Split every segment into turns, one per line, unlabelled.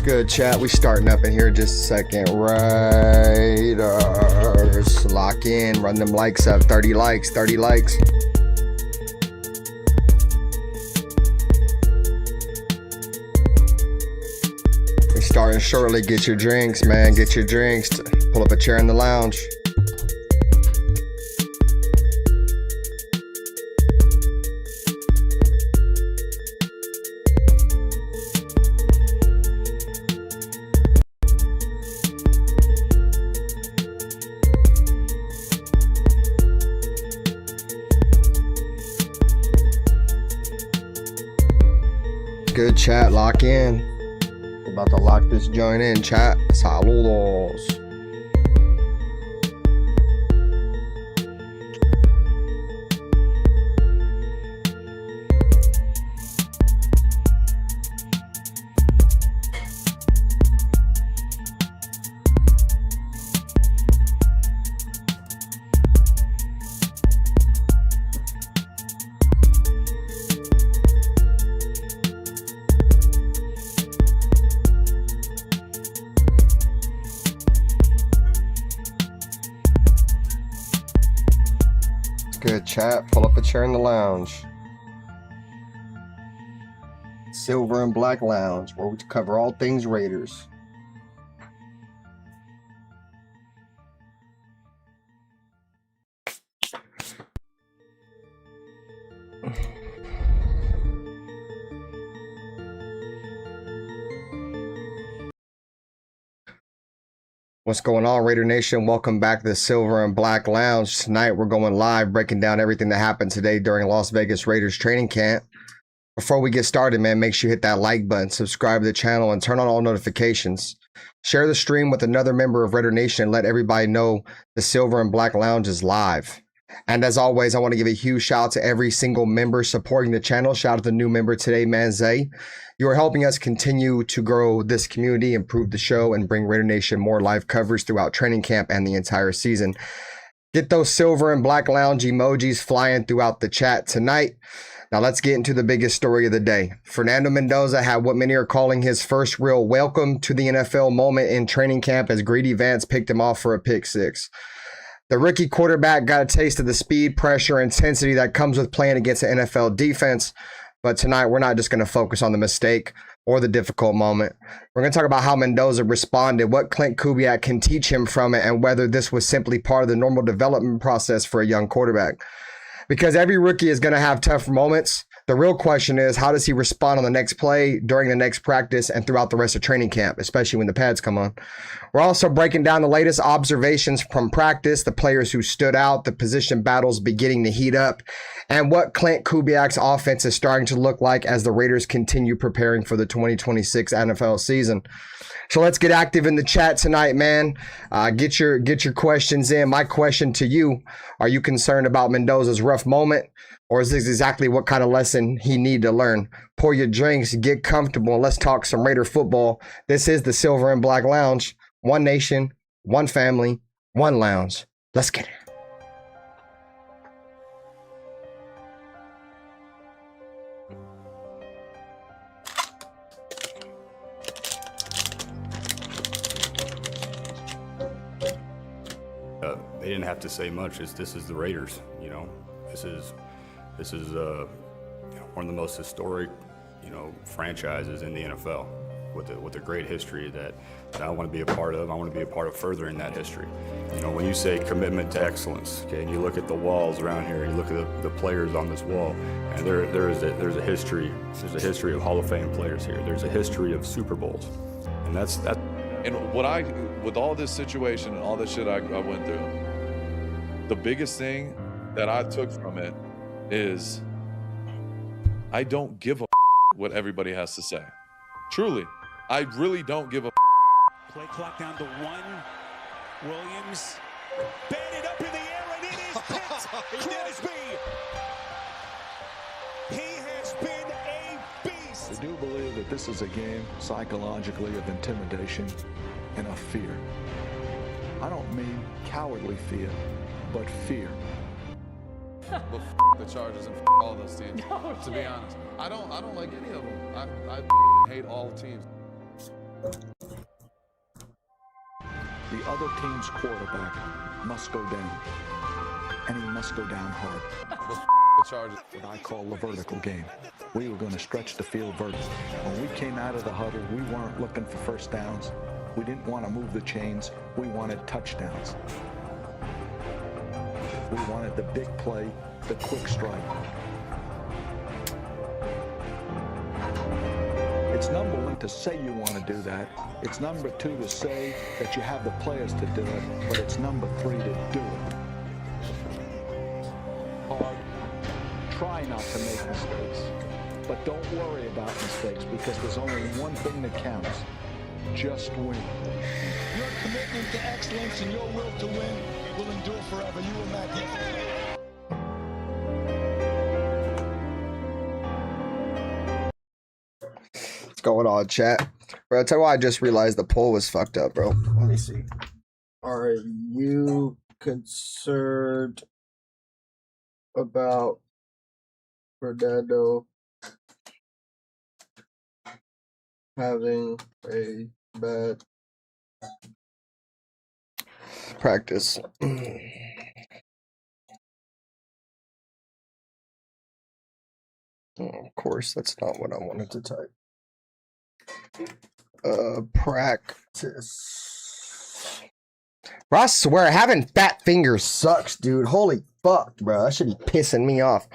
Good chat. We starting up in here just a second. Raiders, lock in, run them likes up. 30 likes, 30 likes. We're starting shortly. Get your drinks, man. Get your drinks. Pull up a chair in the lounge. Good chat, lock in. We're about to lock this joint in, chat. Saludos. Good chat. Pull up a chair in the lounge. Silver and Black Lounge, where we cover all things Raiders. What's going on, Raider Nation? Welcome back to the Silver and Black Lounge. Tonight, we're going live, breaking down everything that happened today during Las Vegas Raiders training camp. Before we get started, man, make sure you hit that like button, subscribe to the channel, and turn on all notifications. Share the stream with another member of Raider Nation and let everybody know the Silver and Black Lounge is live. And as always, I want to give a huge shout out to every single member supporting the channel. Shout out to the new member today, Manze. You are helping us continue to grow this community, improve the show, and bring Raider Nation more live coverage throughout training camp and the entire season. Get those Silver and Black Lounge emojis flying throughout the chat tonight. Now let's get into the biggest story of the day. Fernando Mendoza had what many are calling his first real welcome to the NFL moment in training camp as Greedy Vance picked him off for a pick six. The rookie quarterback got a taste of the speed, pressure, intensity that comes with playing against an NFL defense. But tonight, we're not just going to focus on the mistake or the difficult moment. We're going to talk about how Mendoza responded, what Klint Kubiak can teach him from it, and whether this was simply part of the normal development process for a young quarterback. Because every rookie is going to have tough moments. The real question is, how does he respond on the next play, during the next practice, and throughout the rest of training camp, especially when the pads come on. We're also breaking down the latest observations from practice, the players who stood out, the position battles beginning to heat up, and what Klint Kubiak's offense is starting to look like as the Raiders continue preparing for the 2026 NFL season. So let's get active in the chat tonight, man. Get your questions in. My question to you, are you concerned about Mendoza's rough moment? Or is this exactly what kind of lesson he need to learn? Pour your drinks, get comfortable, and let's talk some Raider football. This is the Silver and Black Lounge. One nation, one family, one lounge. Let's get it.
They didn't have to say much. This is the Raiders, you know. This is one of the most historic, franchises in the NFL with a great history that I want to be a part of. I want to be a part of furthering that history. You know, when you say commitment to excellence, okay, and you look at the walls around here, you look at the players on this wall, and there's a history. There's a history of Hall of Fame players here. There's a history of Super Bowls, and that's.
And with all this situation and all this shit I went through, the biggest thing that I took from it is I don't give a what everybody has to say. Truly, I really don't give a.
Play clock down to 1. Williams batted up in the air, and it is picked. Crosby. He has been a beast.
I do believe that this is a game psychologically of intimidation and of fear. I don't mean cowardly fear, but fear.
Well, the Chargers and all those teams. To be honest, I don't like any of them. I hate all teams.
The other team's quarterback must go down, and he must go down hard.
The Chargers.
What I call the vertical game. We were going to stretch the field vertical. When we came out of the huddle, we weren't looking for first downs. We didn't want to move the chains. We wanted touchdowns. We wanted the big play, the quick strike. It's number one to say you want to do that. It's number two to say that you have the players to do it, but it's number three to do it. Hard. Try not to make mistakes, but don't worry about mistakes because there's only one thing that counts. Just win.
Your commitment to excellence and your will to win will endure forever. You were magnificent.
What's going on, chat? Bro, I tell you what, I just realized the poll was fucked up, bro. Let me see. Are you concerned about Fernando having a bad practice? Of course, that's not what I wanted to type. Practice. Bro, I swear, having fat fingers sucks, dude. Holy fuck, bro. That should be pissing me off.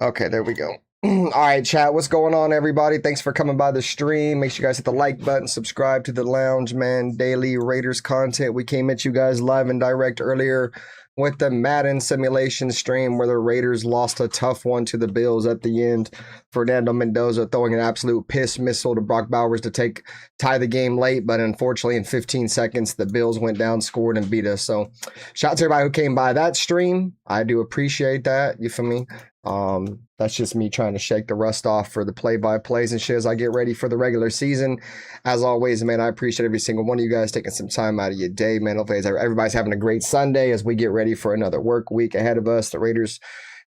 Okay, there we go. All right, chat. What's going on, everybody? Thanks for coming by the stream. Make sure you guys hit the like button, subscribe to the Lounge Man Daily Raiders content. We came at you guys live and direct earlier with the Madden simulation stream where the Raiders lost a tough one to the Bills at the end. Fernando Mendoza throwing an absolute piss missile to Brock Bowers to tie the game late, but unfortunately in 15 seconds the Bills went down, scored, and beat us. So shout out to everybody who came by that stream. I do appreciate that. You feel me? That's just me trying to shake the rust off for the play-by-plays and shit as I get ready for the regular season. As always, man, I appreciate every single one of you guys taking some time out of your day, man. Hopefully everybody's having a great Sunday as we get ready for another work week ahead of us. The Raiders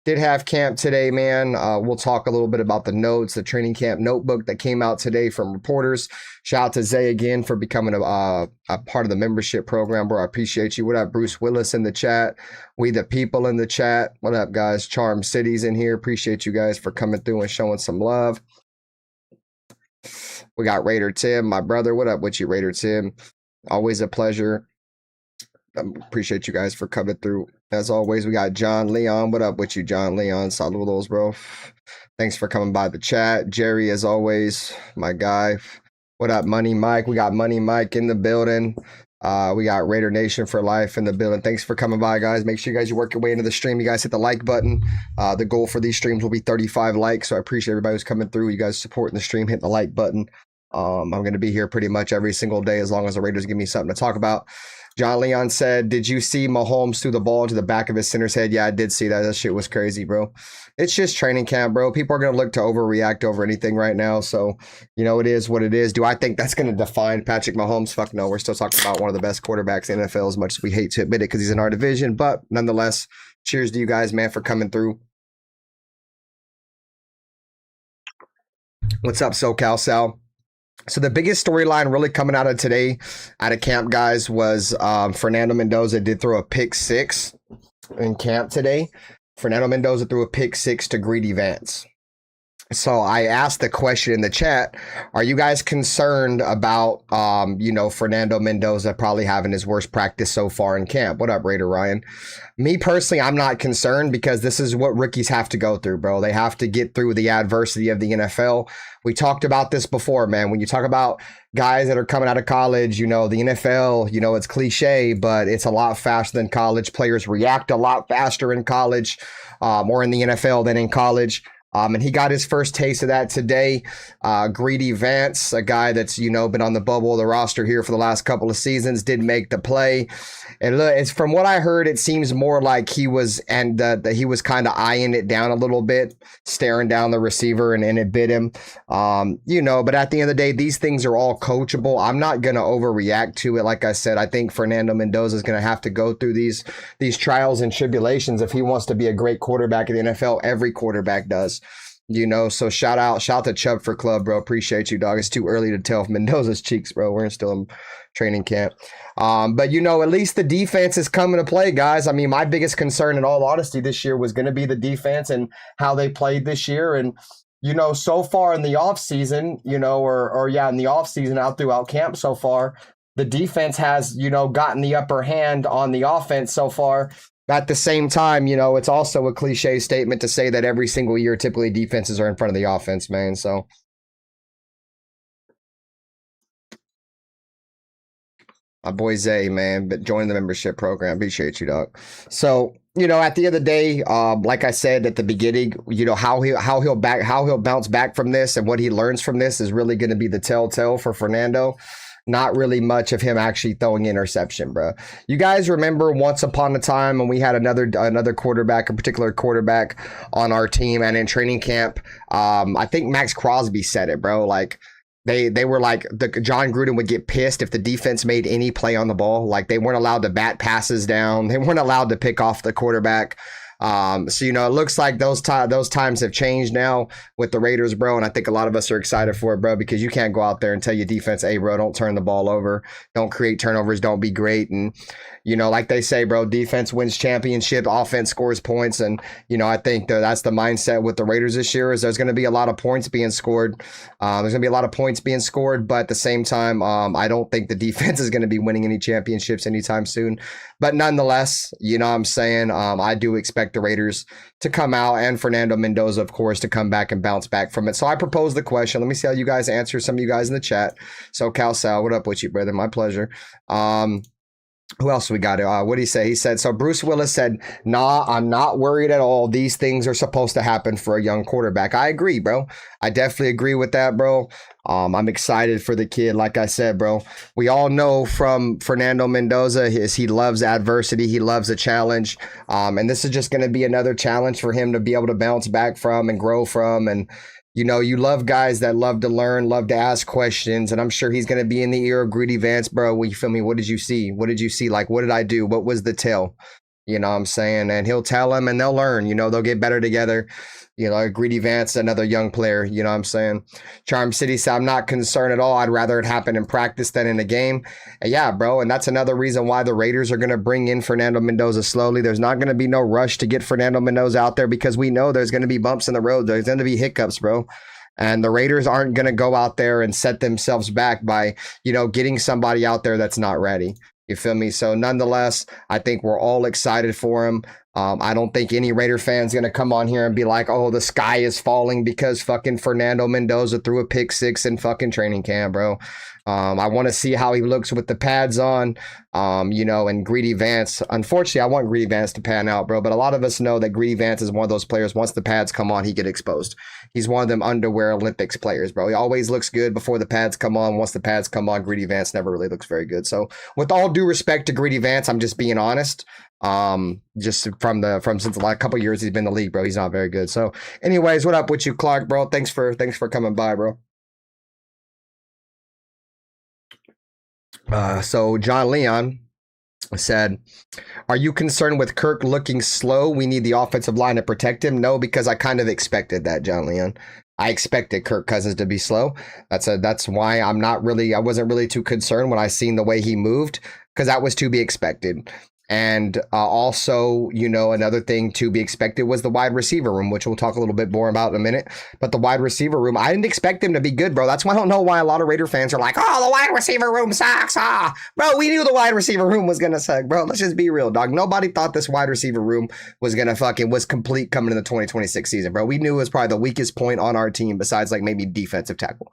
did have camp today, man. We'll talk a little bit about the notes, the training camp notebook that came out today from reporters. Shout out to Zay again for becoming a part of the membership program, bro. I appreciate you. What up, Bruce Willis in the chat? We the people in the chat. What up, guys? Charm City's in here. Appreciate you guys for coming through and showing some love. We got Raider Tim, my brother. What up with you, Raider Tim? Always a pleasure. Appreciate you guys for coming through. As always, we got John Leon. What up with you, John Leon? Saludos, bro. Thanks for coming by the chat. Jerry, as always, my guy. What up, Money Mike? We got Money Mike in the building. We got Raider Nation for life in the building. Thanks for coming by, guys. Make sure you guys work your way into the stream. You guys hit the like button. The goal for these streams will be 35 likes, so I appreciate everybody who's coming through. You guys supporting the stream, hitting the like button. I'm going to be here pretty much every single day as long as the Raiders give me something to talk about. John Leon said, did you see Mahomes threw the ball into the back of his center's head? Yeah, I did see that. That shit was crazy, bro. It's just training camp, bro. People are going to look to overreact over anything right now. So, you know, it is what it is. Do I think that's going to define Patrick Mahomes? Fuck no. We're still talking about one of the best quarterbacks in the NFL, as much as we hate to admit it because he's in our division. But nonetheless, cheers to you guys, man, for coming through. What's up, SoCal Sal? So the biggest storyline really coming out of today, out of camp, guys, was Fernando Mendoza did throw a pick 6 in camp today. Fernando Mendoza threw a pick 6 to Greedy Vance. So I asked the question in the chat, are you guys concerned about, Fernando Mendoza probably having his worst practice so far in camp? What up, Raider Ryan? Me personally, I'm not concerned because this is what rookies have to go through, bro. They have to get through the adversity of the NFL. We talked about this before, man. When you talk about guys that are coming out of college, the NFL, it's cliche, but it's a lot faster than college. Players react a lot faster in college, or in the NFL than in college. And he got his first taste of that today. Greedy Vance, a guy that's, been on the bubble of the roster here for the last couple of seasons, did make the play. And look, it's from what I heard, it seems more like he was, and that he was kind of eyeing it down a little bit, staring down the receiver, and it bit him. But at the end of the day, these things are all coachable. I'm not going to overreact to it. Like I said, I think Fernando Mendoza is going to have to go through these trials and tribulations if he wants to be a great quarterback in the NFL. Every quarterback does. You know, so shout to Chubb for club, bro. Appreciate you, dog. It's too early to tell if Mendoza's cheeks, bro. We're still in training camp. But, you know, at least the defense is coming to play, guys. I mean, my biggest concern, in all honesty, this year was going to be the defense and how they played this year. And, you know, so far in the offseason, you know, in the offseason out throughout camp so far, the defense has, you know, gotten the upper hand on the offense so far. At the same time, you know, it's also a cliche statement to say that every single year, typically defenses are in front of the offense, man. So, my boy Zay, man, but join the membership program. Appreciate you, dog. So, you know, at the end of the day, like I said at the beginning, you know, how he'll bounce back from this and what he learns from this is really going to be the telltale for Fernando. Not really much of him actually throwing interception, bro. You guys remember once upon a time when we had another quarterback, a particular quarterback on our team and in training camp. I think Max Crosby said it, bro. Like they were like, John Gruden would get pissed if the defense made any play on the ball. Like they weren't allowed to bat passes down. They weren't allowed to pick off the quarterback. So, you know, it looks like those times have changed now with the Raiders, bro. And I think a lot of us are excited for it, bro, because you can't go out there and tell your defense, hey, bro, don't turn the ball over. Don't create turnovers. Don't be great. And, you know, like they say, bro, defense wins championship, offense scores points. And, you know, I think that's the mindset with the Raiders this year is there's going to be a lot of points being scored. There's going to be a lot of points being scored. But at the same time, I don't think the defense is going to be winning any championships anytime soon. But nonetheless, you know what I'm saying? I do expect the Raiders to come out and Fernando Mendoza, of course, to come back and bounce back from it. So I propose the question. Let me see how you guys answer. Some of you guys in the chat. So Cal Sal, what up with you, brother? My pleasure. Who else we got? What did he say? He said, so Bruce Willis said, nah, I'm not worried at all. These things are supposed to happen for a young quarterback. I agree, bro. I definitely agree with that, bro. I'm excited for the kid. Like I said, bro, we all know from Fernando Mendoza, he loves adversity. He loves a challenge. And this is just going to be another challenge for him to be able to bounce back from and grow from. And, you know, you love guys that love to learn, love to ask questions. And I'm sure he's going to be in the ear of Greedy Vance, bro. You feel me? What did you see? What did you see? Like, what did I do? What was the tell? You know what I'm saying? And he'll tell them and they'll learn. You know, they'll get better together. You know, Greedy Vance, another young player. You know what I'm saying? Charm City said, I'm not concerned at all. I'd rather it happen in practice than in a game. And yeah, bro. And that's another reason why the Raiders are going to bring in Fernando Mendoza slowly. There's not going to be no rush to get Fernando Mendoza out there because we know there's going to be bumps in the road. There's going to be hiccups, bro. And the Raiders aren't going to go out there and set themselves back by, you know, getting somebody out there that's not ready. You feel me? So nonetheless, I think we're all excited for him. I don't think any Raider fan's going to come on here and be like, oh, the sky is falling because fucking Fernando Mendoza threw a pick six in fucking training camp, bro. I want to see how he looks with the pads on, you know, and Greedy Vance. Unfortunately, I want Greedy Vance to pan out, bro. But a lot of us know that Greedy Vance is one of those players. Once the pads come on, he get exposed. He's one of them underwear Olympics players, bro. He always looks good before the pads come on. Once the pads come on, Greedy Vance never really looks very good. So with all due respect to Greedy Vance, I'm just being honest. Just from since the last couple of years he's been in the league, bro. He's not very good. So anyways, what up with you, Clark, bro? Thanks for coming by, bro. So John Leon said, are you concerned with Kirk looking slow? We need the offensive line to protect him. No, because I kind of expected that, John Leon. I expected Kirk Cousins to be slow. That's why I wasn't really too concerned when I seen the way he moved, because that was to be expected. And also, you know, another thing to be expected was the wide receiver room, which we'll talk a little bit more about in a minute. But the wide receiver room, I didn't expect them to be good, bro. That's why I don't know why a lot of Raider fans are like, oh, the wide receiver room sucks. Bro, we knew the wide receiver room was going to suck, bro. Let's just be real, dog. Nobody thought this wide receiver room was going to was complete coming in the 2026 season, bro. We knew it was probably the weakest point on our team besides like maybe defensive tackle.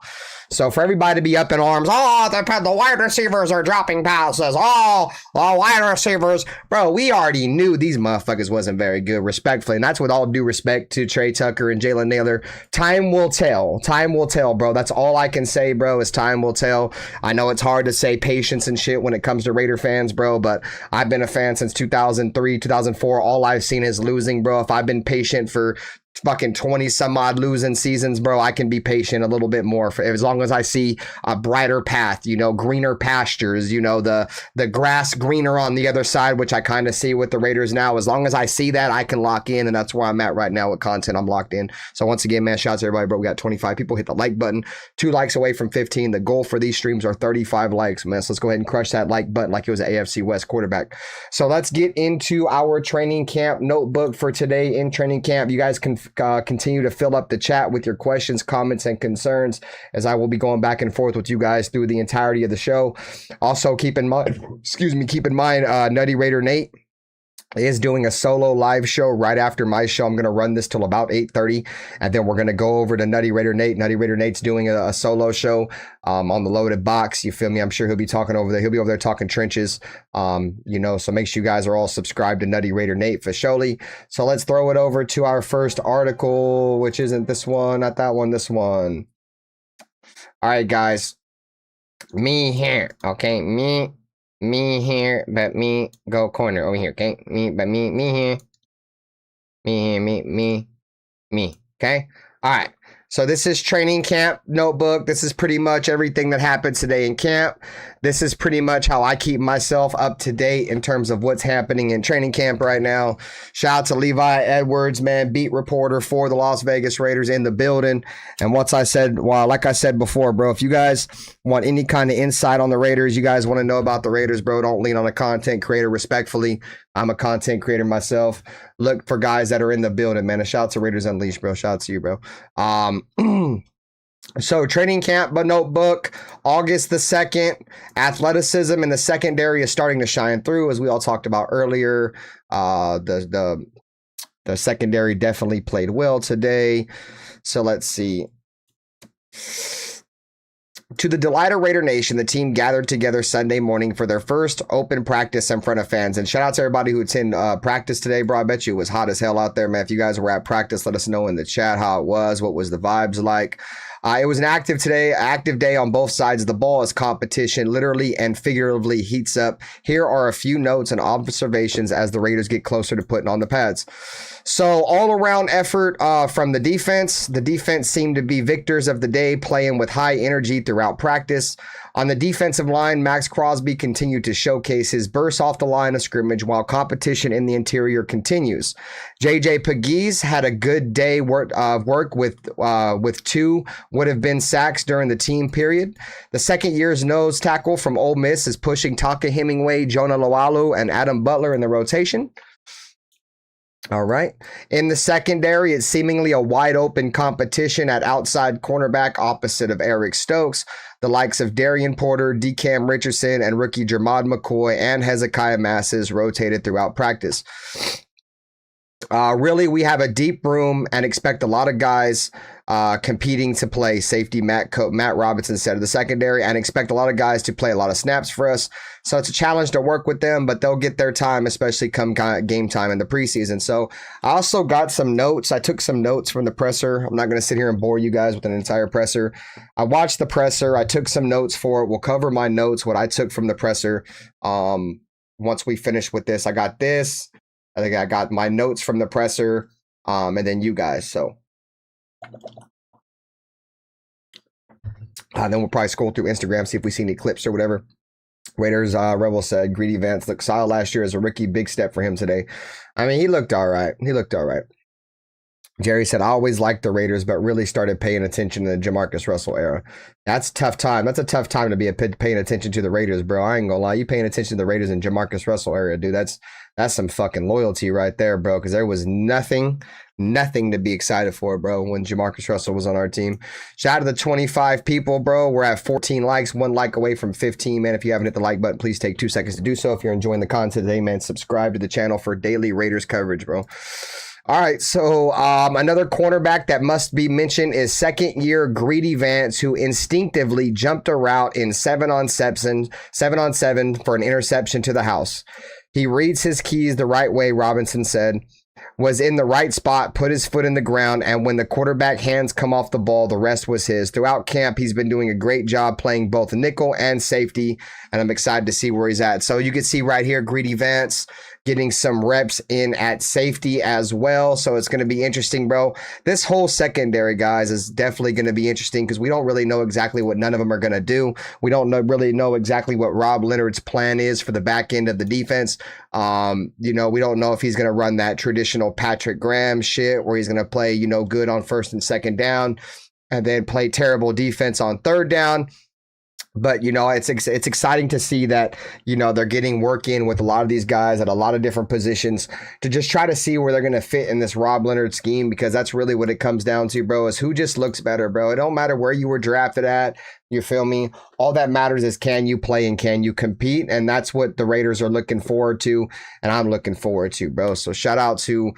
So for everybody to be up in arms, the wide receivers are dropping passes. Oh, the wide receivers. Bro, we already knew these motherfuckers wasn't very good, respectfully. And that's with all due respect to Trey Tucker and Jalen Naylor. Time will tell. Time will tell, bro. That's all I can say, bro, is time will tell. I know it's hard to say patience and shit when it comes to Raider fans, bro, but I've been a fan since 2003, 2004. All I've seen is losing, bro. If I've been patient for fucking 20 some odd losing seasons, bro, I can be patient a little bit more for as long as I see a brighter path, you know, greener pastures, you know, the grass greener on the other side, which I kind of see with the Raiders now. As long as I see that, I can lock in, and that's where I'm at right now with content. I'm locked in. So once again, man, shout out to everybody, bro. We got 25 people. Hit the like button. 2 likes away from 15. The goal for these streams are 35 likes, man. So let's go ahead and crush that like button like it was an AFC West quarterback. So let's get into our training camp notebook for today in training camp. You guys can continue to fill up the chat with your questions, comments, and concerns, as I will be going back and forth with you guys through the entirety of the show. Also, keep in mind, Nutty Raider Nate is doing a solo live show right after my show. I'm going to run this till about 8:30, and then we're going to go over to Nutty Raider Nate. Nutty Raider Nate's doing a solo show on the Loaded Box. You feel me? I'm sure he'll be talking over there. He'll be over there talking trenches, you know, so make sure you guys are all subscribed to Nutty Raider Nate for surely. So let's throw it over to our first article, which isn't this one, not that one, this one. All right, guys. Me here, okay? Me here, but me go corner over here, okay? Me here. Me, okay? All right. So this is training camp notebook. This is pretty much everything that happened today in camp. This is pretty much how I keep myself up to date in terms of what's happening in training camp right now. Shout out to Levi Edwards, man, beat reporter for the Las Vegas Raiders in the building. And like I said before, bro, if you guys want any kind of insight on the Raiders, you guys want to know about the Raiders, bro, don't lean on a content creator respectfully. I'm a content creator myself. Look for guys that are in the building, man. A shout out to Raiders Unleashed, bro. Shout out to you, bro. So training camp, but notebook, August the 2nd, athleticism in the secondary is starting to shine through, as we all talked about earlier. The secondary definitely played well today. So let's see. To the delight of Raider Nation, the team gathered together Sunday morning for their first open practice in front of fans. And shout out to everybody who attended practice today, bro. I bet you it was hot as hell out there, man. If you guys were at practice, let us know in the chat how it was. What was the vibes like? It was an active day on both sides of the ball as competition literally and figuratively heats up. Here are a few notes and observations as the Raiders get closer to putting on the pads. So all-around effort from the defense. The defense seemed to be victors of the day, playing with high energy throughout practice. On the defensive line, Max Crosby continued to showcase his burst off the line of scrimmage while competition in the interior continues. JJ Pegues had a good day of work with 2 would have been sacks during the team period. The second year's nose tackle from Ole Miss is pushing Taka Hemingway, Jonah Loalu, and Adam Butler in the rotation. All right. In the secondary, it's seemingly a wide open competition at outside cornerback opposite of Eric Stokes. The likes of Darian Porter, DeCam Richardson, and rookie Jermod McCoy and Hezekiah Masses rotated throughout practice. Really, we have a deep room and expect a lot of guys competing to play. Safety Matt Robinson said of the secondary, and expect a lot of guys to play a lot of snaps for us. So it's a challenge to work with them, but they'll get their time, especially come game time in the preseason. So I also got some notes. I took some notes from the presser. I'm not going to sit here and bore you guys with an entire presser. I watched the presser. I took some notes for it. We'll cover my notes, what I took from the presser. Once we finish with this, I got this. I think I got my notes from the presser, and then you guys. So then we'll probably scroll through Instagram, see if we see any clips or whatever. Raiders Rebel said, Greedy Vance looked solid last year as a rookie. Big step for him today. I mean, he looked all right. Jerry said, I always liked the Raiders, but really started paying attention to the Jamarcus Russell era. That's a tough time. That's a tough time to be paying attention to the Raiders, bro. I ain't gonna lie. You paying attention to the Raiders and Jamarcus Russell era, dude. That's some fucking loyalty right there, bro, because there was nothing to be excited for, bro, when Jamarcus Russell was on our team. Shout out to the 25 people, bro. We're at 14 likes, 1 like away from 15, man. If you haven't hit the like button, please take 2 seconds to do so. If you're enjoying the content today, man, subscribe to the channel for daily Raiders coverage, bro. All right, so another cornerback that must be mentioned is second-year Greedy Vance, who instinctively jumped a route in 7-on-7 for an interception to the house. He reads his keys the right way, Robinson said, was in the right spot, put his foot in the ground, and when the quarterback hands come off the ball, the rest was his. Throughout camp, he's been doing a great job playing both nickel and safety, and I'm excited to see where he's at. So you can see right here, Greedy Vance getting some reps in at safety as well. So it's going to be interesting, bro. This whole secondary, guys, is definitely going to be interesting because we don't really know exactly what none of them are going to do. We don't really know exactly what Rob Leonard's plan is for the back end of the defense. You know, we don't know if he's going to run that traditional Patrick Graham shit where he's going to play, you know, good on first and second down and then play terrible defense on third down. But, you know, it's exciting to see that, you know, they're getting work in with a lot of these guys at a lot of different positions to just try to see where they're going to fit in this Rob Leonard scheme, because that's really what it comes down to, bro, is who just looks better, bro. It don't matter where you were drafted at. You feel me? All that matters is can you play and can you compete? And that's what the Raiders are looking forward to. And I'm looking forward to, bro. So shout out to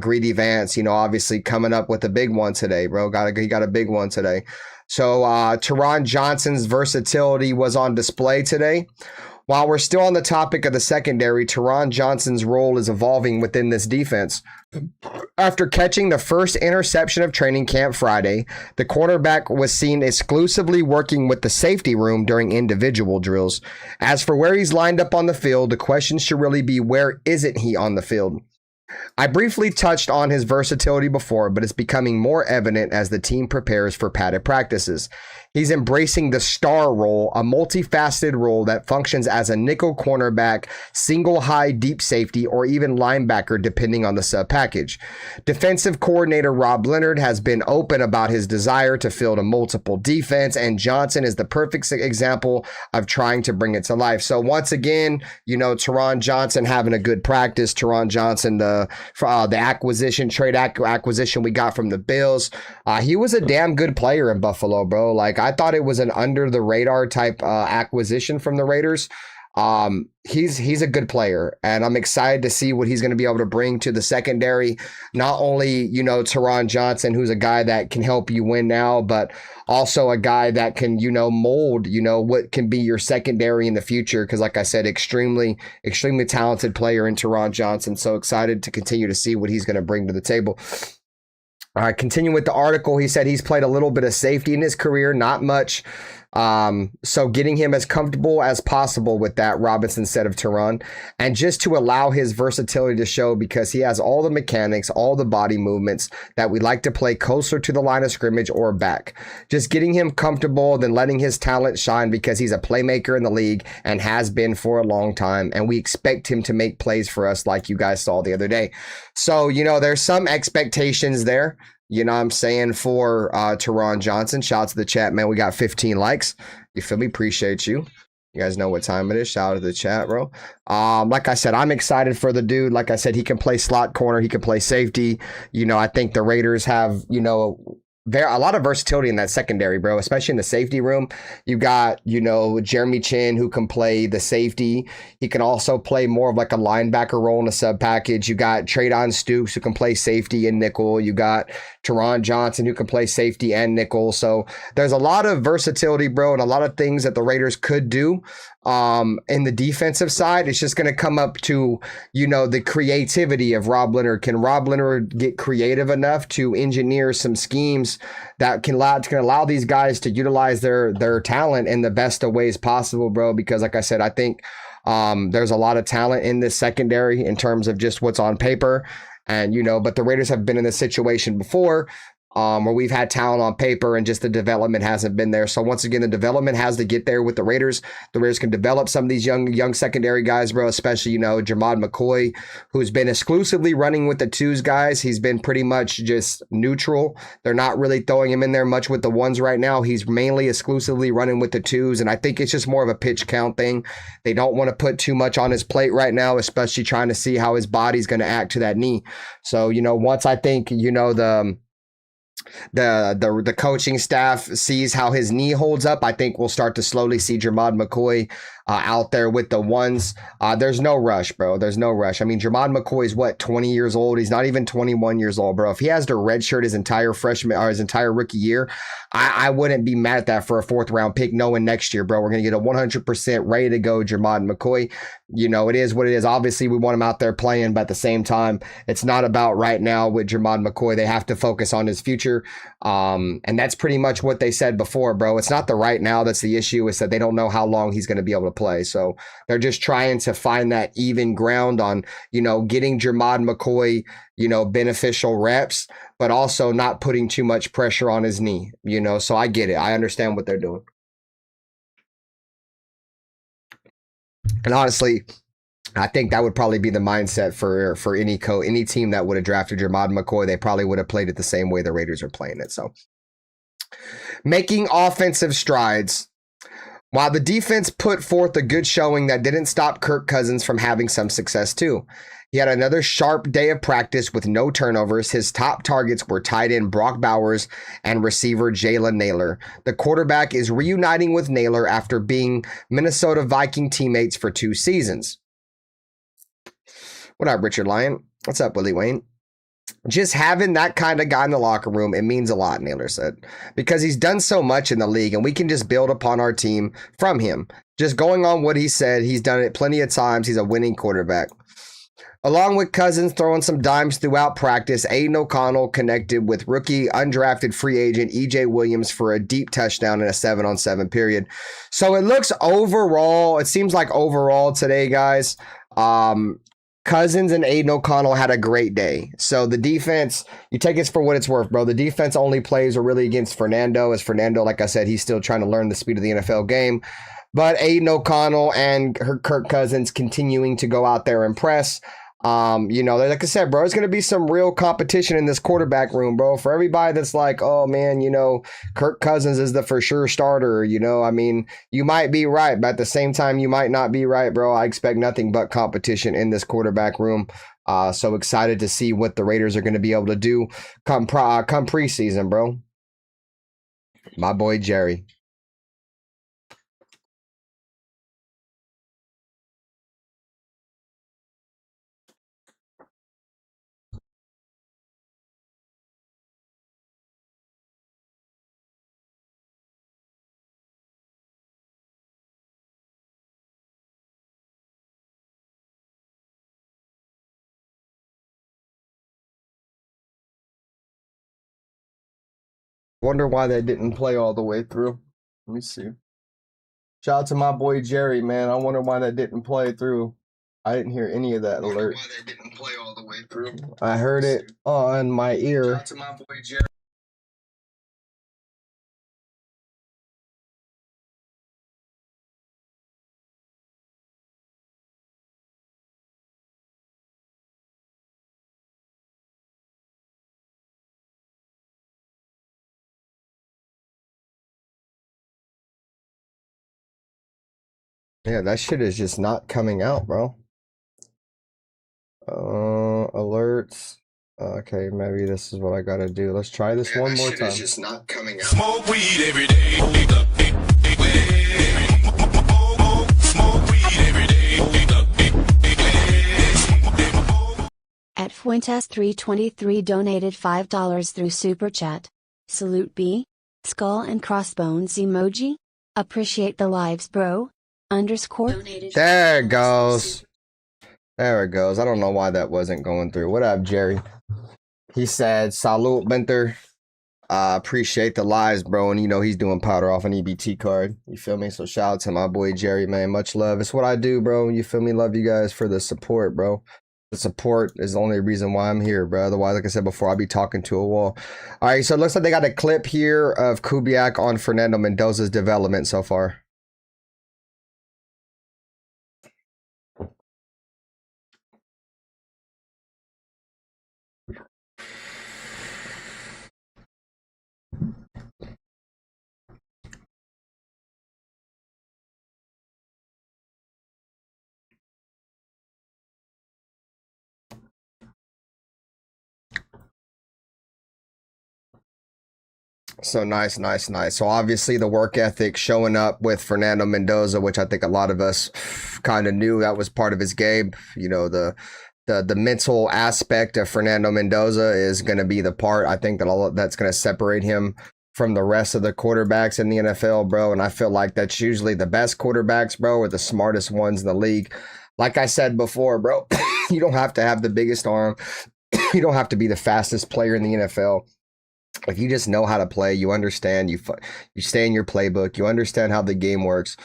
Greedy Vance, you know, obviously coming up with a big one today, bro. He got a big one today. So Taron Johnson's versatility was on display today. While we're still on the topic of the secondary, Taron Johnson's role is evolving within this defense. After catching the first interception of training camp Friday, the quarterback was seen exclusively working with the safety room during individual drills. As for where he's lined up on the field, the question should really be, where isn't he on the field? I briefly touched on his versatility before, but it's becoming more evident as the team prepares for padded practices. He's embracing the star role, a multifaceted role that functions as a nickel cornerback, single high deep safety, or even linebacker, depending on the sub package. Defensive coordinator Rob Leonard has been open about his desire to field a multiple defense, and Johnson is the perfect example of trying to bring it to life. So once again, you know, Taron Johnson having a good practice. Taron Johnson, the trade acquisition we got from the Bills. He was a damn good player in Buffalo, bro. Like, I thought it was an under the radar type acquisition from the Raiders. He's a good player, and I'm excited to see what he's going to be able to bring to the secondary. Not only, you know, Taron Johnson, who's a guy that can help you win now, but also a guy that can, you know, mold, you know, what can be your secondary in the future. Because like I said, extremely talented player in Taron Johnson. So excited to continue to see what he's going to bring to the table. All right, continuing with the article, he said he's played a little bit of safety in his career, not much. So getting him as comfortable as possible with that, Robinson said of Taron, and just to allow his versatility to show, because he has all the mechanics, all the body movements that we like to play closer to the line of scrimmage or back. Just getting him comfortable, then letting his talent shine, because he's a playmaker in the league and has been for a long time. And we expect him to make plays for us like you guys saw the other day. So, you know, there's some expectations there. You know what I'm saying, for Taron Johnson. Shout out to the chat, man. We got 15 likes. You feel me? Appreciate you. You guys know what time it is. Shout out to the chat, bro. Like I said, I'm excited for the dude. Like I said, he can play slot corner. He can play safety. You know, I think the Raiders have, you know, a lot of versatility in that secondary, bro, especially in the safety room. You got, you know, Jeremy Chin, who can play the safety. He can also play more of like a linebacker role in a sub package. You got Traydon Stoops, who can play safety and nickel. You got Taron Johnson, who can play safety and nickel. So there's a lot of versatility, bro, and a lot of things that the Raiders could do in the defensive side. It's just going to come up to, you know, the creativity of Rob Leonard. Can Rob Leonard get creative enough to engineer some schemes that can allow these guys to utilize their talent in the best of ways possible, bro? Because like I said, I think there's a lot of talent in this secondary in terms of just what's on paper. And, you know, but the Raiders have been in this situation before, where we've had talent on paper and just the development hasn't been there. So once again, the development has to get there with the Raiders. The Raiders can develop some of these young secondary guys, bro, especially, you know, Jamad McCoy, who's been exclusively running with the twos guys. He's been pretty much just neutral. They're not really throwing him in there much with the ones right now. He's mainly exclusively running with the twos, and I think it's just more of a pitch count thing. They don't want to put too much on his plate right now, especially trying to see how his body's going to act to that knee. So, you know, once I think, you know, the coaching staff sees how his knee holds up, I think we'll start to slowly see Jamad McCoy out there with the ones. There's no rush, bro. There's no rush. I mean, Jamad McCoy is what, 20 years old? He's not even 21 years old, bro. If he has to redshirt his entire freshman or his entire rookie year, I wouldn't be mad at that for a 4th round pick, knowing next year, bro, we're going to get a 100% ready to go Jamad McCoy. You know, it is what it is. Obviously, we want him out there playing, but at the same time, it's not about right now with Jamad McCoy. They have to focus on his future. future. And that's pretty much what they said before, bro. It's not the right now that's the issue. It's that they don't know how long he's going to be able to play. So they're just trying to find that even ground on, getting Jermod McCoy, beneficial reps, but also not putting too much pressure on his knee, So I get it. I understand what they're doing. And honestly, I think that would probably be the mindset for any team that would have drafted Jermod McCoy. They probably would have played it the same way the Raiders are playing it. So, making offensive strides. While the defense put forth a good showing, that didn't stop Kirk Cousins from having some success too. He had another sharp day of practice with no turnovers. His top targets were tight end Brock Bowers and receiver Jalen Naylor. The quarterback is reuniting with Naylor after being Minnesota Viking teammates for 2 seasons. What up, Richard Lyon? What's up, Willie Wayne? Just having that kind of guy in the locker room, it means a lot, Naylor said, because he's done so much in the league and we can just build upon our team from him. Just going on what he said, he's done it plenty of times. He's a winning quarterback. Along with Cousins throwing some dimes throughout practice, Aiden O'Connell connected with rookie undrafted free agent EJ Williams for a deep touchdown in a 7-on-7 period. So it seems like overall today, guys, Cousins and Aiden O'Connell had a great day. So the defense, you take it for what it's worth, bro. The defense only plays are really against Fernando. As Fernando, like I said, he's still trying to learn the speed of the NFL game. But Aiden O'Connell and Kirk Cousins continuing to go out there and press. Like I said, bro, there's going to be some real competition in this quarterback room, bro. For everybody that's like, oh, man, Kirk Cousins is the for sure starter, you might be right, but at the same time, you might not be right, bro. I expect nothing but competition in this quarterback room. So excited to see what the Raiders are going to be able to do come preseason, bro. My boy, Jerry. Wonder why they didn't play all the way through. Let me see. Shout out to my boy Jerry, man. I wonder why that didn't play through. I didn't hear any of that alert. Why they didn't play all the way through. I heard it on my ear. Shout out to my boy Jerry. Yeah, that shit is just not coming out, bro. Alerts. Okay, maybe this is what I gotta do. Let's try this one more time. Is just not coming out. Smoke weed every day.
Smoke weed every day. At Fuentes323 donated $5 through Super Chat. Salute B. Skull and crossbones emoji. Appreciate the lives, bro. _
There it goes. There it goes. I don't know why that wasn't going through. What up, Jerry? He said, Salute, Benter. Appreciate the lives, bro. And he's doing powder off an EBT card. You feel me? So shout out to my boy Jerry, man. Much love. It's what I do, bro. You feel me? Love you guys for the support, bro. The support is the only reason why I'm here, bro. Otherwise, like I said before, I'll be talking to a wall. All right, so it looks like they got a clip here of Kubiak on Fernando Mendoza's development so far. So nice. So obviously the work ethic showing up with Fernando Mendoza, which I think a lot of us kind of knew that was part of his game. The mental aspect of Fernando Mendoza is going to be the part I think that's going to separate him from the rest of the quarterbacks in the NFL, bro. And I feel like that's usually the best quarterbacks, bro, or the smartest ones in the league. Like I said before, bro, you don't have to have the biggest arm. You don't have to be the fastest player in the NFL. if you just know how to play, you understand, you stay in your playbook, you understand how the game works,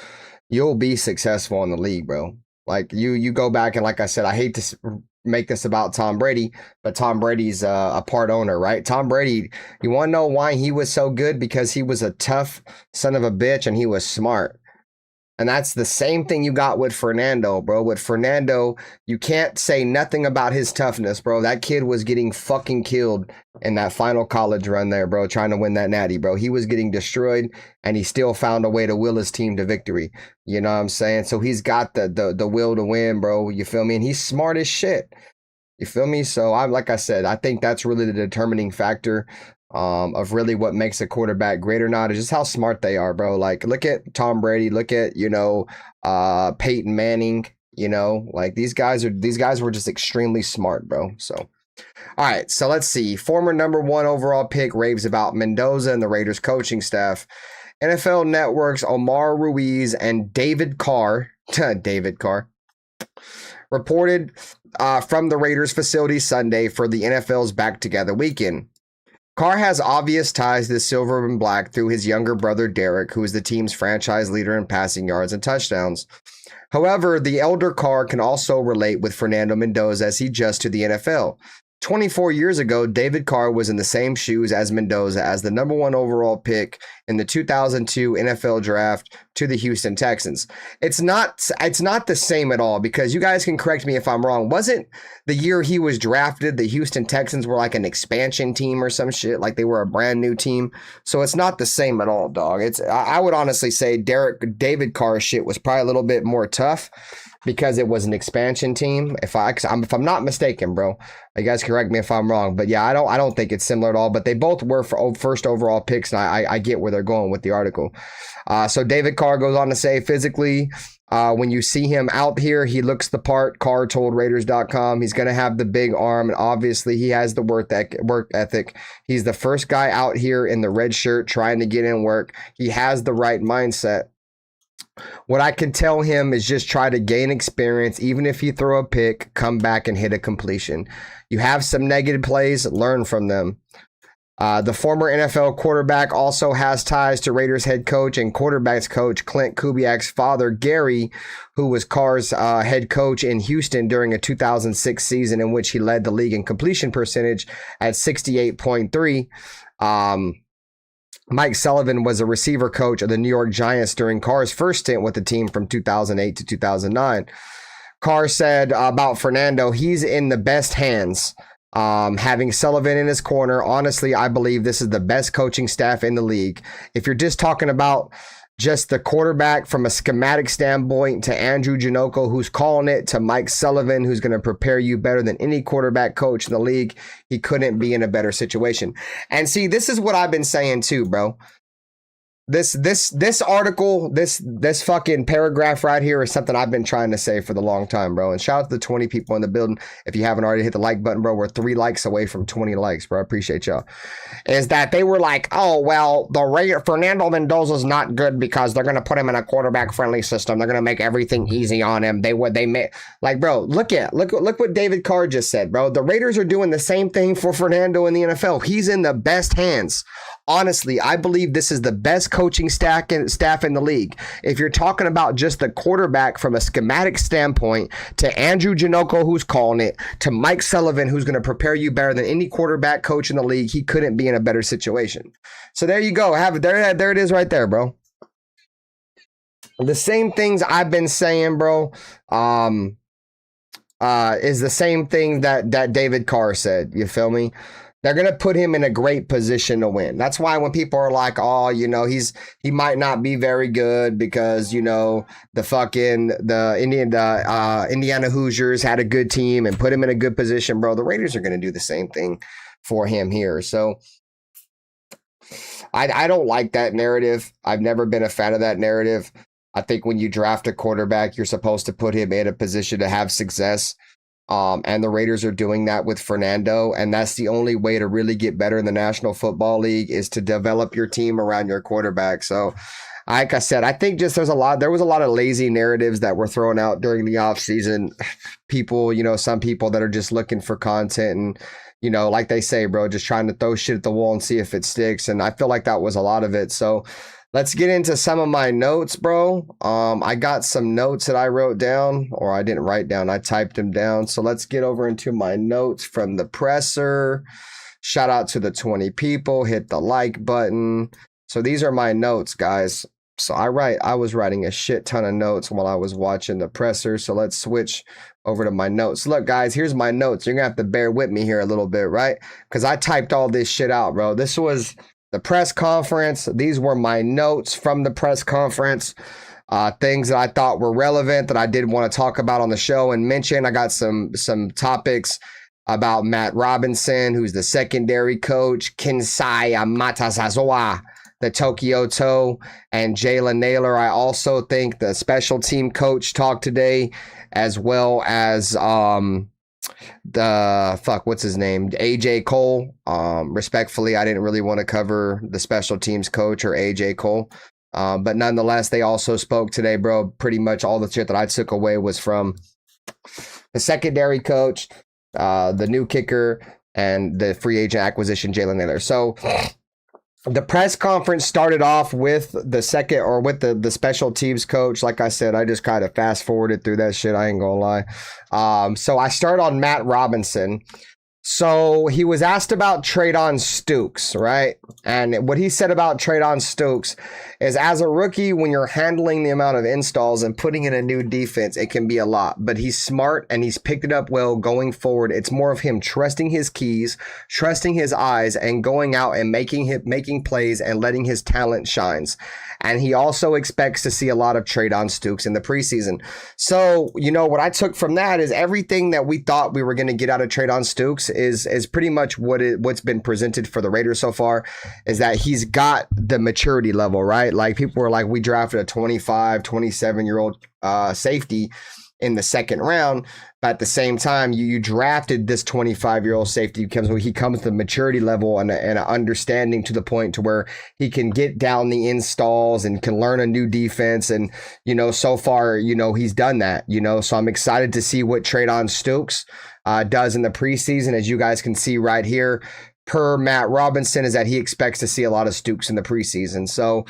you'll be successful in the league, bro. Like you go back and like I said, I hate to make this about Tom Brady, but Tom Brady's a part owner, right? Tom Brady, you want to know why he was so good? Because he was a tough son of a bitch and he was smart. And that's the same thing you got with Fernando, bro. With Fernando, you can't say nothing about his toughness, bro. That kid was getting fucking killed in that final college run there, bro, trying to win that natty, bro. He was getting destroyed, and he still found a way to will his team to victory. You know what I'm saying? So he's got the will to win, bro. You feel me? And he's smart as shit. You feel me? So like I said, I think that's really the determining factor of really what makes a quarterback great or not is just how smart they are, bro. Like, look at Tom Brady, look at, Peyton Manning, like these guys were just extremely smart, bro. So, all right, so let's see. Former number 1 overall pick raves about Mendoza and the Raiders coaching staff. NFL Network's Omar Ruiz and David Carr, reported from the Raiders facility Sunday for the NFL's Back Together weekend. Carr has obvious ties to the Silver and Black through his younger brother Derek, who is the team's franchise leader in passing yards and touchdowns. However, the elder Carr can also relate with Fernando Mendoza as he adjusts to the NFL. 24 years ago, David Carr was in the same shoes as Mendoza as the number 1 overall pick in the 2002 NFL draft to the Houston Texans. It's not the same at all, because you guys can correct me if I'm wrong. Wasn't the year he was drafted, the Houston Texans were like an expansion team or some shit, like they were a brand new team? So it's not the same at all, dog. I would honestly say David Carr's shit was probably a little bit more tough, because it was an expansion team. If I'm not mistaken, bro, you guys correct me if I'm wrong, but yeah, I don't think it's similar at all. But they both were for first overall picks, and I get where they're going with the article. So David Carr goes on to say, physically, when you see him out here, he looks the part. Carr told Raiders.com he's going to have the big arm, and obviously he has the work ethic. He's the first guy out here in the red shirt trying to get in work. He has the right mindset. What I can tell him is just try to gain experience. Even if you throw a pick, come back and hit a completion. You have some negative plays, learn from them. The former NFL quarterback also has ties to Raiders head coach and quarterbacks coach Klint Kubiak's father, Gary, who was Carr's head coach in Houston during a 2006 season in which he led the league in completion percentage at 68.3. Mike Sullivan was a receiver coach of the New York Giants during Carr's first stint with the team from 2008 to 2009. Carr said about Fernando, he's in the best hands. Having Sullivan in his corner, honestly, I believe this is the best coaching staff in the league. If you're just talking about just the quarterback from a schematic standpoint, to Andrew Janocko, who's calling it, to Mike Sullivan, who's going to prepare you better than any quarterback coach in the league, he couldn't be in a better situation. And see, this is what I've been saying too, bro. This article, this fucking paragraph right here is something I've been trying to say for the long time, bro. And shout out to the 20 people in the building. If you haven't already, hit the like button, bro. We're 3 likes away from 20 likes, bro. I appreciate y'all. Is that they were like, oh, well, Fernando Mendoza's not good because they're going to put him in a quarterback friendly system. They're going to make everything easy on him. Like, bro, look what David Carr just said, bro. The Raiders are doing the same thing for Fernando in the NFL. He's in the best hands. Honestly, I believe this is the best coaching staff in the league. If you're talking about just the quarterback from a schematic standpoint, to Andrew Janocko, who's calling it, to Mike Sullivan, who's going to prepare you better than any quarterback coach in the league, he couldn't be in a better situation. So there you go. There it is right there, bro. The same things I've been saying, bro, is the same thing that David Carr said. You feel me? They're going to put him in a great position to win. That's why when people are like, oh, he might not be very good because, the Indiana Hoosiers had a good team and put him in a good position, bro. The Raiders are going to do the same thing for him here. So I don't like that narrative. I've never been a fan of that narrative. I think when you draft a quarterback, you're supposed to put him in a position to have success. And the Raiders are doing that with Fernando, and that's the only way to really get better in the National Football League is to develop your team around your quarterback. So, like I said, I think just there was a lot of lazy narratives that were thrown out during the offseason. People, some people that are just looking for content, and you know, like they say, bro, just trying to throw shit at the wall and see if it sticks. And I feel like that was a lot of it. So let's get into some of my notes, bro. I got some notes that I wrote down, or I didn't write down, I typed them down. So let's get over into my notes from the presser. Shout out to the 20 people, hit the like button. So these are my notes, guys. So I was writing a shit ton of notes while I was watching the presser. So let's switch over to my notes. Look, guys, here's my notes. You're gonna have to bear with me here a little bit, right? Because I typed all this shit out, bro. This was the press conference. These were my notes from the press conference. Things that I thought were relevant that I did want to talk about on the show and mention. I got some topics about Matt Robinson, who's the secondary coach, Kinsai Matasazoa, the Tokyo Toe, and Jalen Naylor. I also think the special team coach talked today, as well as what's his name? AJ Cole. Respectfully, I didn't really want to cover the special teams coach or AJ Cole. But nonetheless, they also spoke today, bro. Pretty much all the shit that I took away was from the secondary coach, the new kicker, and the free agent acquisition, Jalen Naylor. So the press conference started off with the special teams coach. Like I said, I just kind of fast forwarded through that shit. I ain't gonna lie. So I start on Matt Robinson. So he was asked about Traydon Stukes, right? And what he said about Traydon Stukes is, as a rookie, when you're handling the amount of installs and putting in a new defense, it can be a lot. But he's smart and he's picked it up well going forward. It's more of him trusting his keys, trusting his eyes, and going out and making plays and letting his talent shines. And he also expects to see a lot of Traydon Stukes in the preseason. So, you know, what I took from that is everything that we thought we were going to get out of Traydon Stukes is pretty much what's been presented for the Raiders so far, is that he's got the maturity level, right? Like, people were like, we drafted a 25, 27-year-old safety in the second round. But at the same time, you drafted this 25-year-old safety because he comes to the maturity level and an understanding to the point to where he can get down the installs and can learn a new defense. And, you know, so far, you know, he's done that, you know, so I'm excited to see what Traydon Stukes does in the preseason. As you guys can see right here, per Matt Robinson, is that he expects to see a lot of Stukes in the preseason. So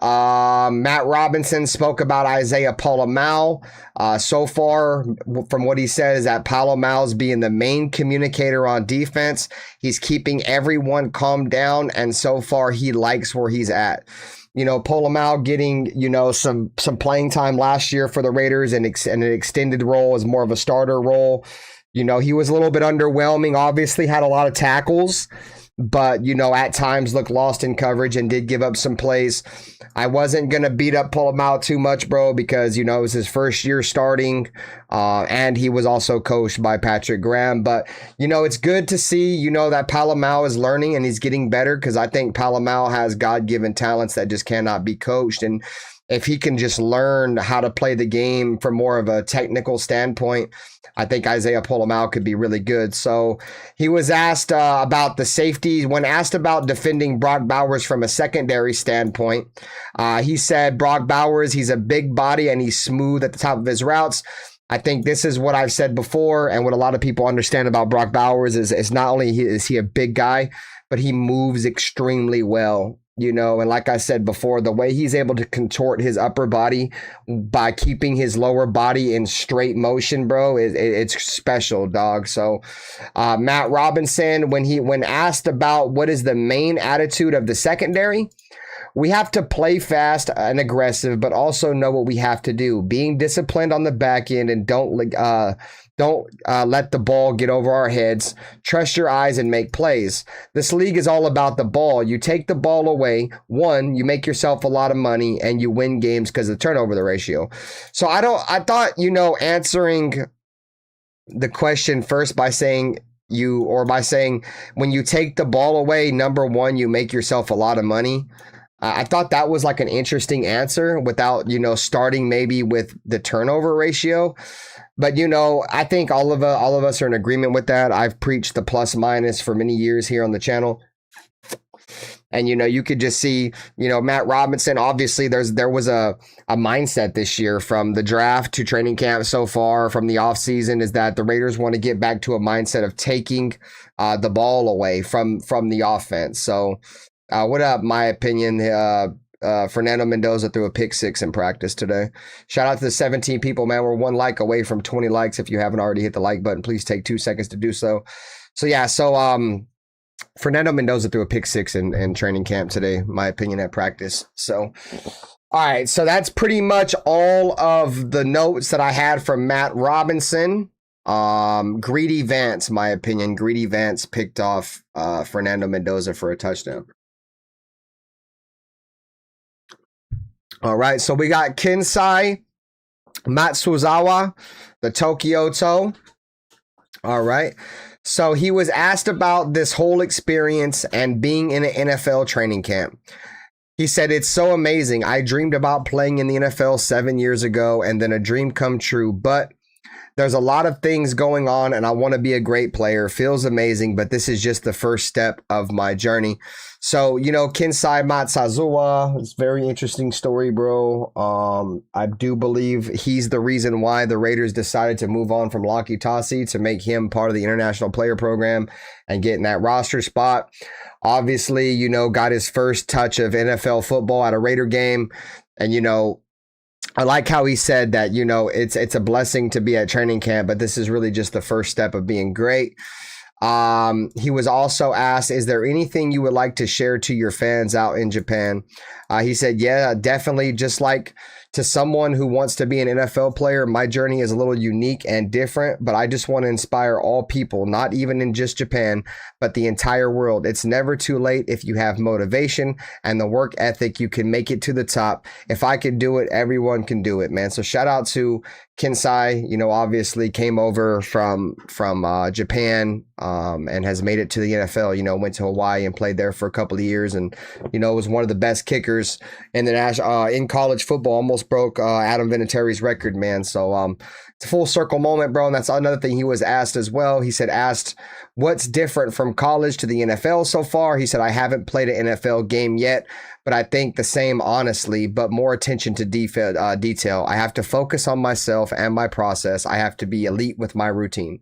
Matt Robinson spoke about Isaiah Palomau. So far, from what he said, is that Palomau's being the main communicator on defense. He's keeping everyone calmed down, and so far he likes where he's at. You know, Palomau getting, you know, some playing time last year for the Raiders and an extended role as more of a starter role. You know, he was a little bit underwhelming, obviously had a lot of tackles, but, you know, at times looked lost in coverage and did give up some plays. I wasn't going to beat up Palomau too much, bro, because, you know, it was his first year starting, and he was also coached by Patrick Graham. But, you know, it's good to see, you know, that Palomau is learning and he's getting better, because I think Palomau has God-given talents that just cannot be coached. And if he can just learn how to play the game from more of a technical standpoint, I think Isaiah Palomau could be really good. So he was asked about the safety. When asked about defending Brock Bowers from a secondary standpoint, he said Brock Bowers, he's a big body and he's smooth at the top of his routes. I think this is what I've said before, and what a lot of people understand about Brock Bowers is not only is he a big guy, but he moves extremely well. You know, and like I said before, the way he's able to contort his upper body by keeping his lower body in straight motion, bro, it's special, dog. So Matt Robinson, when asked about what is the main attitude of the secondary, we have to play fast and aggressive, but also know what we have to do. Being disciplined on the back end, and don't let the ball get over our heads. Trust your eyes and make plays. This league is all about the ball. You take the ball away, one, you make yourself a lot of money and you win games because of the turnover ratio. So I thought, you know, answering the question first by saying when you take the ball away, number one, you make yourself a lot of money. I thought that was like an interesting answer without, you know, starting maybe with the turnover ratio. But, you know, I think all of us are in agreement with that. I've preached the plus minus for many years here on the channel. And, you could just see, Matt Robinson, obviously there was a mindset this year from the draft to training camp so far from the offseason is that the Raiders want to get back to a mindset of taking the ball away from the offense. So what up, my opinion, Fernando Mendoza threw a pick 6 in practice today. Shout out to the 17 people, man. We're 1 like away from 20 likes. If you haven't already hit the like button, please take 2 seconds to do so. So yeah, Fernando Mendoza threw a pick 6 in training camp today, my opinion, at practice. So, all right. So that's pretty much all of the notes that I had from Matt Robinson. Greedy Vance, my opinion. Greedy Vance picked off Fernando Mendoza for a touchdown. All right. So we got Kinsai Matsuzawa, the Tokyo Toe. All right. So he was asked about this whole experience and being in an NFL training camp. He said, "It's so amazing. I dreamed about playing in the NFL 7 years ago and then a dream come true. But there's a lot of things going on and I want to be a great player. Feels amazing, but this is just the first step of my journey." So, Kinsai Matsuzawa, it's a very interesting story, bro. I do believe he's the reason why the Raiders decided to move on from Laki Tasi to make him part of the international player program and get in that roster spot. Obviously, got his first touch of NFL football at a Raider game. And, I like how he said that, it's a blessing to be at training camp, but this is really just the first step of being great. He was also asked, "Is there anything you would like to share to your fans out in Japan?" He said, "Yeah, definitely. Just like to someone who wants to be an NFL player, my journey is a little unique and different, but I just want to inspire all people, not even in just Japan, but the entire world. It's never too late if you have motivation and the work ethic, you can make it to the top. If I could do it, everyone can do it, man." So shout out to Kinsai, obviously came over from Japan and has made it to the NFL, went to Hawaii and played there for a couple of years and, was one of the best kickers in the in college football, almost broke Adam Vinatieri's record, man. So it's a full circle moment, bro. And that's another thing he was asked as well. He said, asked, "What's different from college to the NFL so far?" He said, "I haven't played an NFL game yet, but I think the same, honestly, but more attention to detail. I have to focus on myself and my process. I have to be elite with my routine."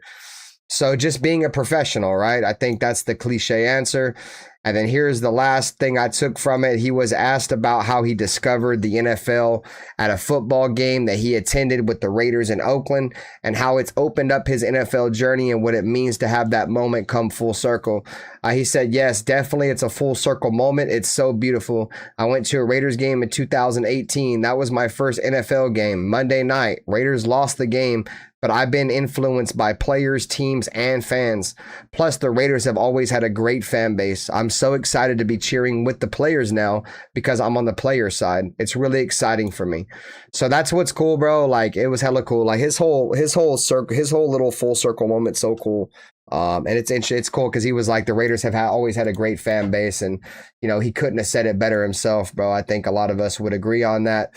So just being a professional, right? I think that's the cliche answer. And then here's the last thing I took from it. He was asked about how he discovered the NFL at a football game that he attended with the Raiders in Oakland and how it's opened up his NFL journey and what it means to have that moment come full circle. He said, "Yes, definitely. It's a full circle moment. It's so beautiful. I went to a Raiders game in 2018. That was my first NFL game. Monday night. Raiders lost the game, but I've been influenced by players, teams, and fans. Plus, the Raiders have always had a great fan base. I'm so excited to be cheering with the players now because I'm on the player side. It's really exciting for me." So that's what's cool, bro. Like, it was hella cool. Like his whole circle, his whole little full circle moment, so cool. And it's cool because he was like, the Raiders have always had a great fan base, and he couldn't have said it better himself, bro. I think a lot of us would agree on that.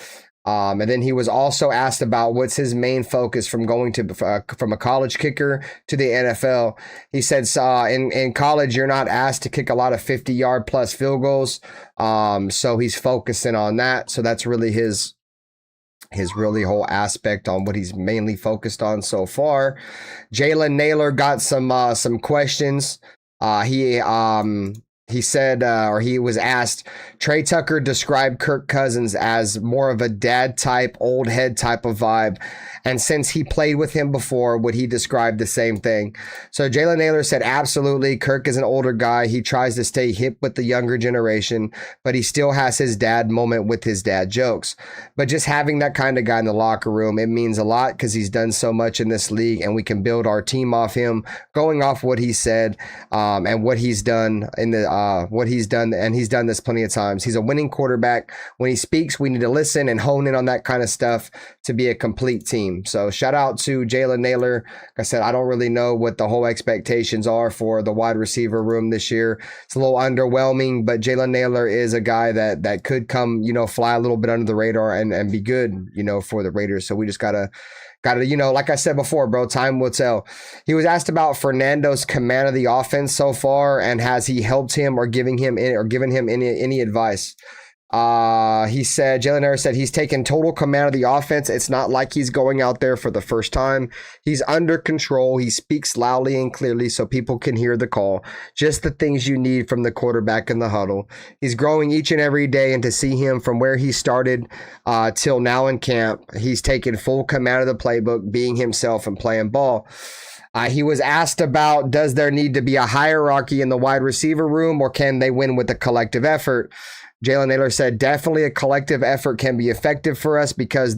And then he was also asked about what's his main focus from going to from a college kicker to the NFL. He said, in college, you're not asked to kick a lot of 50-yard plus field goals. So he's focusing on that. So that's really his really whole aspect on what he's mainly focused on so far. Jalen Naylor got some questions. He said, or he was asked, Trey Tucker described Kirk Cousins as more of a dad type, old head type of vibe. And since he played with him before, would he describe the same thing? So Jalen Naylor said, absolutely. Kirk is an older guy. He tries to stay hip with the younger generation, but he still has his dad moment with his dad jokes. But just having that kind of guy in the locker room, it means a lot because he's done so much in this league and we can build our team off him, going off what he said and what he's done in the what he's done, and he's done this plenty of times. He's a winning quarterback. When he speaks, we need to listen and hone in on that kind of stuff to be a complete team. So shout out to Jalen Naylor. Like I said, I don't really know what the whole expectations are for the wide receiver room this year. It's a little underwhelming, but Jalen Naylor is a guy that could come, fly a little bit under the radar and be good, for the Raiders. So we just gotta Got to, like I said before, bro, time will tell. He was asked about Fernando's command of the offense so far, and has he helped him or given him any advice? He said, Jalen Hurts said he's taken total command of the offense. It's not like he's going out there for the first time. He's under control. He speaks loudly and clearly so people can hear the call. Just the things you need from the quarterback in the huddle. He's growing each and every day, and to see him from where he started till now in camp, he's taken full command of the playbook, being himself and playing ball. He was asked about, does there need to be a hierarchy in the wide receiver room, or can they win with a collective effort? Jalen Naylor said, definitely a collective effort can be effective for us because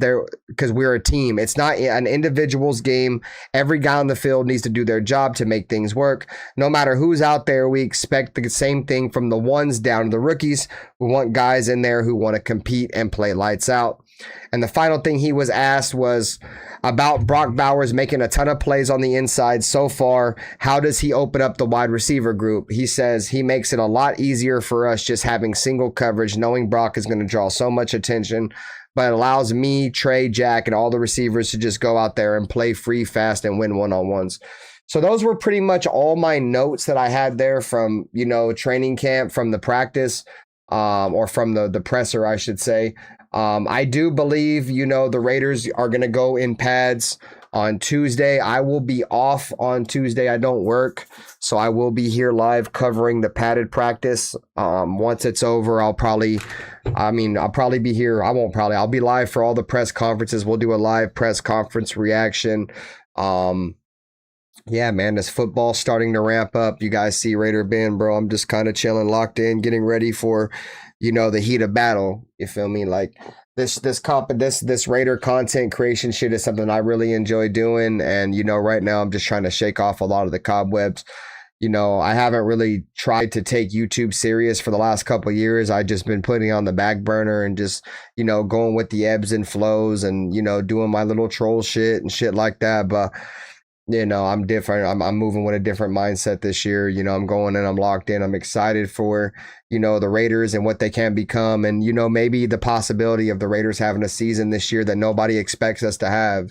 we're a team. It's not an individual's game. Every guy on the field needs to do their job to make things work. No matter who's out there, we expect the same thing from the ones down to the rookies. We want guys in there who want to compete and play lights out. And the final thing he was asked was about Brock Bowers making a ton of plays on the inside so far. How does he open up the wide receiver group? He says he makes it a lot easier for us just having single coverage, knowing Brock is going to draw so much attention, but it allows me, Trey, Jack, and all the receivers to just go out there and play free, fast, and win one-on-ones. So those were pretty much all my notes that I had there from, training camp, from the practice, or from the presser, I should say. I do believe, the Raiders are going to go in pads on Tuesday. I will be off on Tuesday. I don't work, so I will be here live covering the padded practice. Once it's over, I'll probably be here. I'll be live for all the press conferences. We'll do a live press conference reaction. Yeah, man, this football's starting to ramp up. You guys see RaiderBen, bro. I'm just kind of chilling, locked in, getting ready for, the heat of battle. You feel me? Like this Raider content creation shit is something I really enjoy doing. And, right now I'm just trying to shake off a lot of the cobwebs. I haven't really tried to take YouTube serious for the last couple of years. I just been putting it on the back burner and just, going with the ebbs and flows and, doing my little troll shit and shit like that. But I'm different. I'm moving with a different mindset this year. I'm going in, I'm locked in. I'm excited for, the Raiders and what they can become. And, maybe the possibility of the Raiders having a season this year that nobody expects us to have.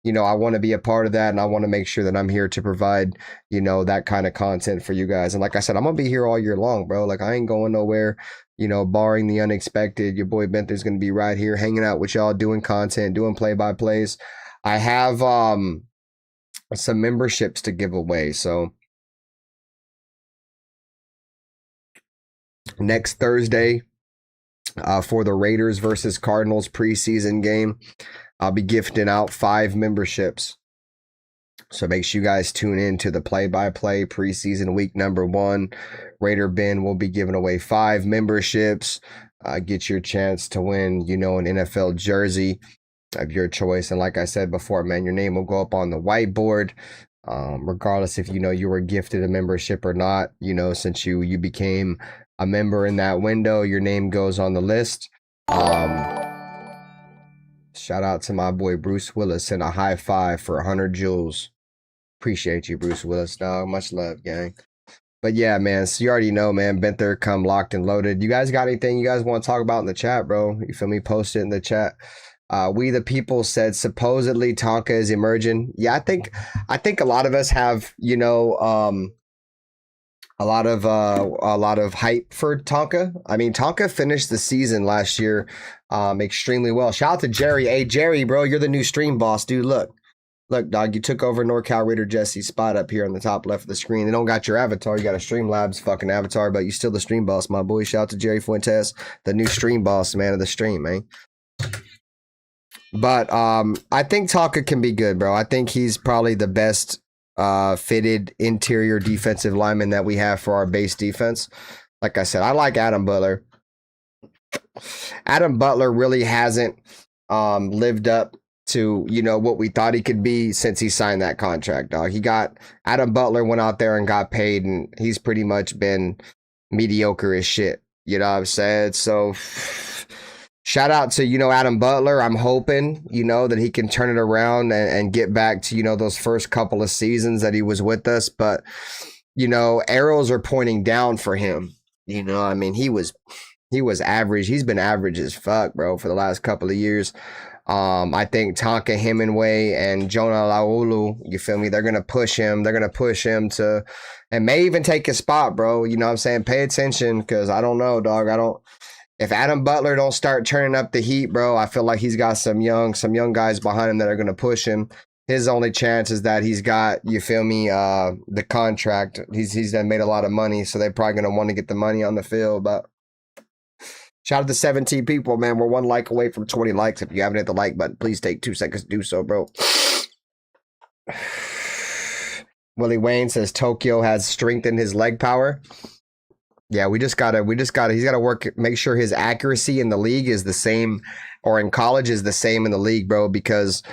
I want to be a part of that, and I want to make sure that I'm here to provide, that kind of content for you guys. And like I said, I'm going to be here all year long, bro. Like, I ain't going nowhere, barring the unexpected. Your boy Bentley's going to be right here hanging out with y'all, doing content, doing play-by-plays. I have, some memberships to give away. So next Thursday, for the Raiders versus Cardinals preseason game, I'll be gifting out 5 memberships. So make sure you guys tune in to the play-by-play preseason week number 1. RaiderBen will be giving away 5 memberships. Get your chance to win, an NFL jersey of your choice. And like I said before, man, your name will go up on the whiteboard, regardless if you were gifted a membership or not. Since you became a member in that window, your name goes on the list. Shout out to my boy Bruce Willis and a high five for 100 joules. Appreciate you, Bruce Willis, dog. Much love, gang. But yeah, man, so you already know, man, Benther come locked and loaded. You guys got anything you guys want to talk about in the chat, bro? You feel me? Post it in the chat. We the people said supposedly Tonka is emerging. Yeah, I think a lot of us have, a lot of hype for Tonka. I mean, Tonka finished the season last year extremely well. Shout out to Jerry. Hey, Jerry, bro, you're the new stream boss, dude. Look, dog, you took over NorCal Raider Jesse's spot up here on the top left of the screen. They don't got your avatar. You got a Streamlabs fucking avatar, but you still the stream boss, my boy. Shout out to Jerry Fuentes, the new stream boss, man of the stream, man. But I think Tonka can be good, bro. I think he's probably the best fitted interior defensive lineman that we have for our base defense. Like I said, I like Adam Butler. Adam Butler really hasn't lived up to, what we thought he could be since he signed that contract, dog. Adam Butler went out there and got paid, and he's pretty much been mediocre as shit. You know what I'm saying? So shout out to, Adam Butler. I'm hoping, that he can turn it around and get back to, those first couple of seasons that he was with us. But, arrows are pointing down for him. I mean, he was average. He's been average as fuck, bro, for the last couple of years. I think Tonka Hemingway and Jonah Laulu, you feel me? They're gonna push him. They're gonna push him to, and may even take his spot, bro. You know what I'm saying? Pay attention, because I don't know, dog. I don't. If Adam Butler don't start turning up the heat, bro, I feel like he's got some young guys behind him that are gonna push him. His only chance is that he's got, you feel me, the contract. He's done made a lot of money, so they're probably gonna want to get the money on the field. But shout out to 17 people, man. We're 1 like away from 20 likes. If you haven't hit the like button, please take 2 seconds to do so, bro. Willie Wayne says Tokyo has strengthened his leg power. Yeah, he's gotta work, make sure his accuracy in the league is the same, or in college is the same in the league, bro, because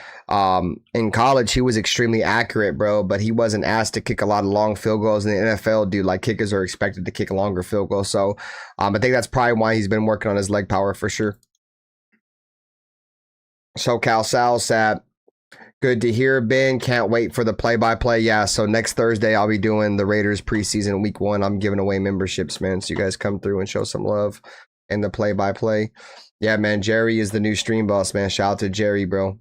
in college he was extremely accurate, bro, but he wasn't asked to kick a lot of long field goals. In the NFL, dude, like, kickers are expected to kick a longer field goal. So I think that's probably why he's been working on his leg power for sure. SoCal Sal said, good to hear, Ben. Can't wait for the play-by-play. Yeah, so next Thursday I'll be doing the Raiders preseason week 1. I'm giving away memberships, man, so you guys come through and show some love in the play-by-play. Yeah, man, Jerry is the new stream boss, man. Shout out to Jerry, bro.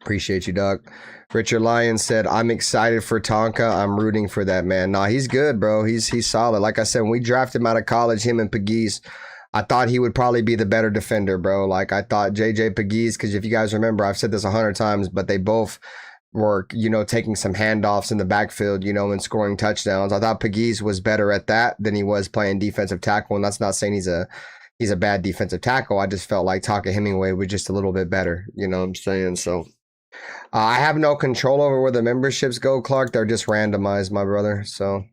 Appreciate you, Doug. Richard Lyons said, I'm excited for Tonka. I'm rooting for that, man. Nah, he's good, bro. He's solid. Like I said, when we drafted him out of college, him and Pegues, I thought he would probably be the better defender, bro. Like, I thought JJ Pegues, because if you guys remember, I've said this 100 times, but they both were, you know, taking some handoffs in the backfield, you know, and scoring touchdowns. I thought Pegues was better at that than he was playing defensive tackle, and that's not saying he's a bad defensive tackle. I just felt like Tonka Hemingway was just a little bit better, you know what I'm saying? So I have no control over where the memberships go, Clark. They're just randomized, my brother. So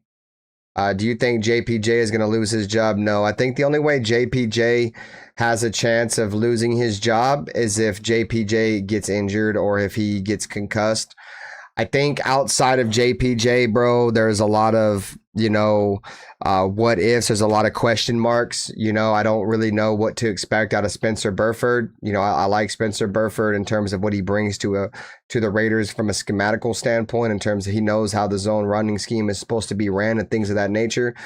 do you think JPJ is going to lose his job? No. I think the only way JPJ has a chance of losing his job is if JPJ gets injured or if he gets concussed. I think outside of JPJ, bro, there's a lot of, you know, what ifs. There's a lot of question marks. You know, I don't really know what to expect out of Spencer Burford. You know, I like Spencer Burford in terms of what he brings to the Raiders from a schematical standpoint, in terms of he knows how the zone running scheme is supposed to be ran and things of that nature.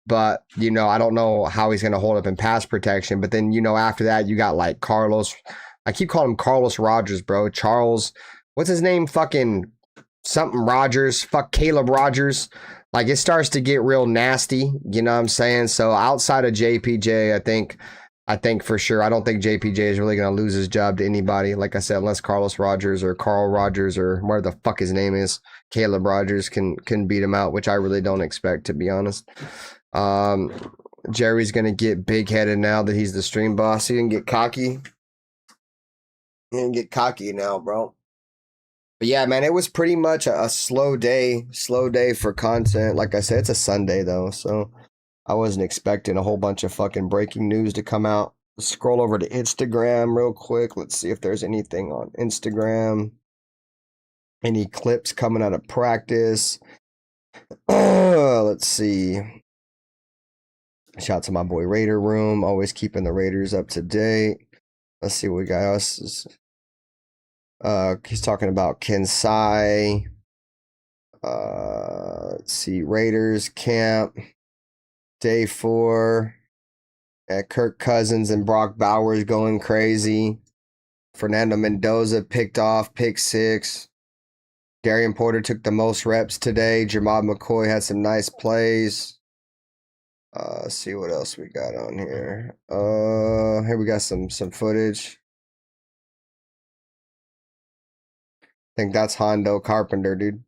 But, you know, I don't know how he's going to hold up in pass protection. But then, you know, after that, you got like Carlos. I keep calling him Carlos Rogers, bro. Charles, what's his name? Fucking something Rogers. Fuck Caleb Rogers. Like, it starts to get real nasty. You know what I'm saying? So outside of JPJ, I think for sure, I don't think JPJ is really going to lose his job to anybody. Like I said, unless Carlos Rogers or Carl Rogers or whatever the fuck his name is, Caleb Rogers can beat him out, which I really don't expect, to be honest. Jerry's going to get big-headed now that he's the stream boss. He can get cocky. He can get cocky now, bro. But yeah, man, it was pretty much a slow day for content. Like I said, it's a Sunday, though, so I wasn't expecting a whole bunch of fucking breaking news to come out. Let's scroll over to Instagram real quick. Let's see if there's anything on Instagram. Any clips coming out of practice. Let's see. Shout out to my boy Raider Room, always keeping the Raiders up to date. Let's see what we got. He's talking about Kensai. Let's see, Raiders camp, day 4. Kirk Cousins and Brock Bowers going crazy. Fernando Mendoza picked off, pick 6. Darian Porter took the most reps today. Jermod McCoy had some nice plays. Let's see what else we got on here. Here we got some footage. I think that's Hondo Carpenter, dude.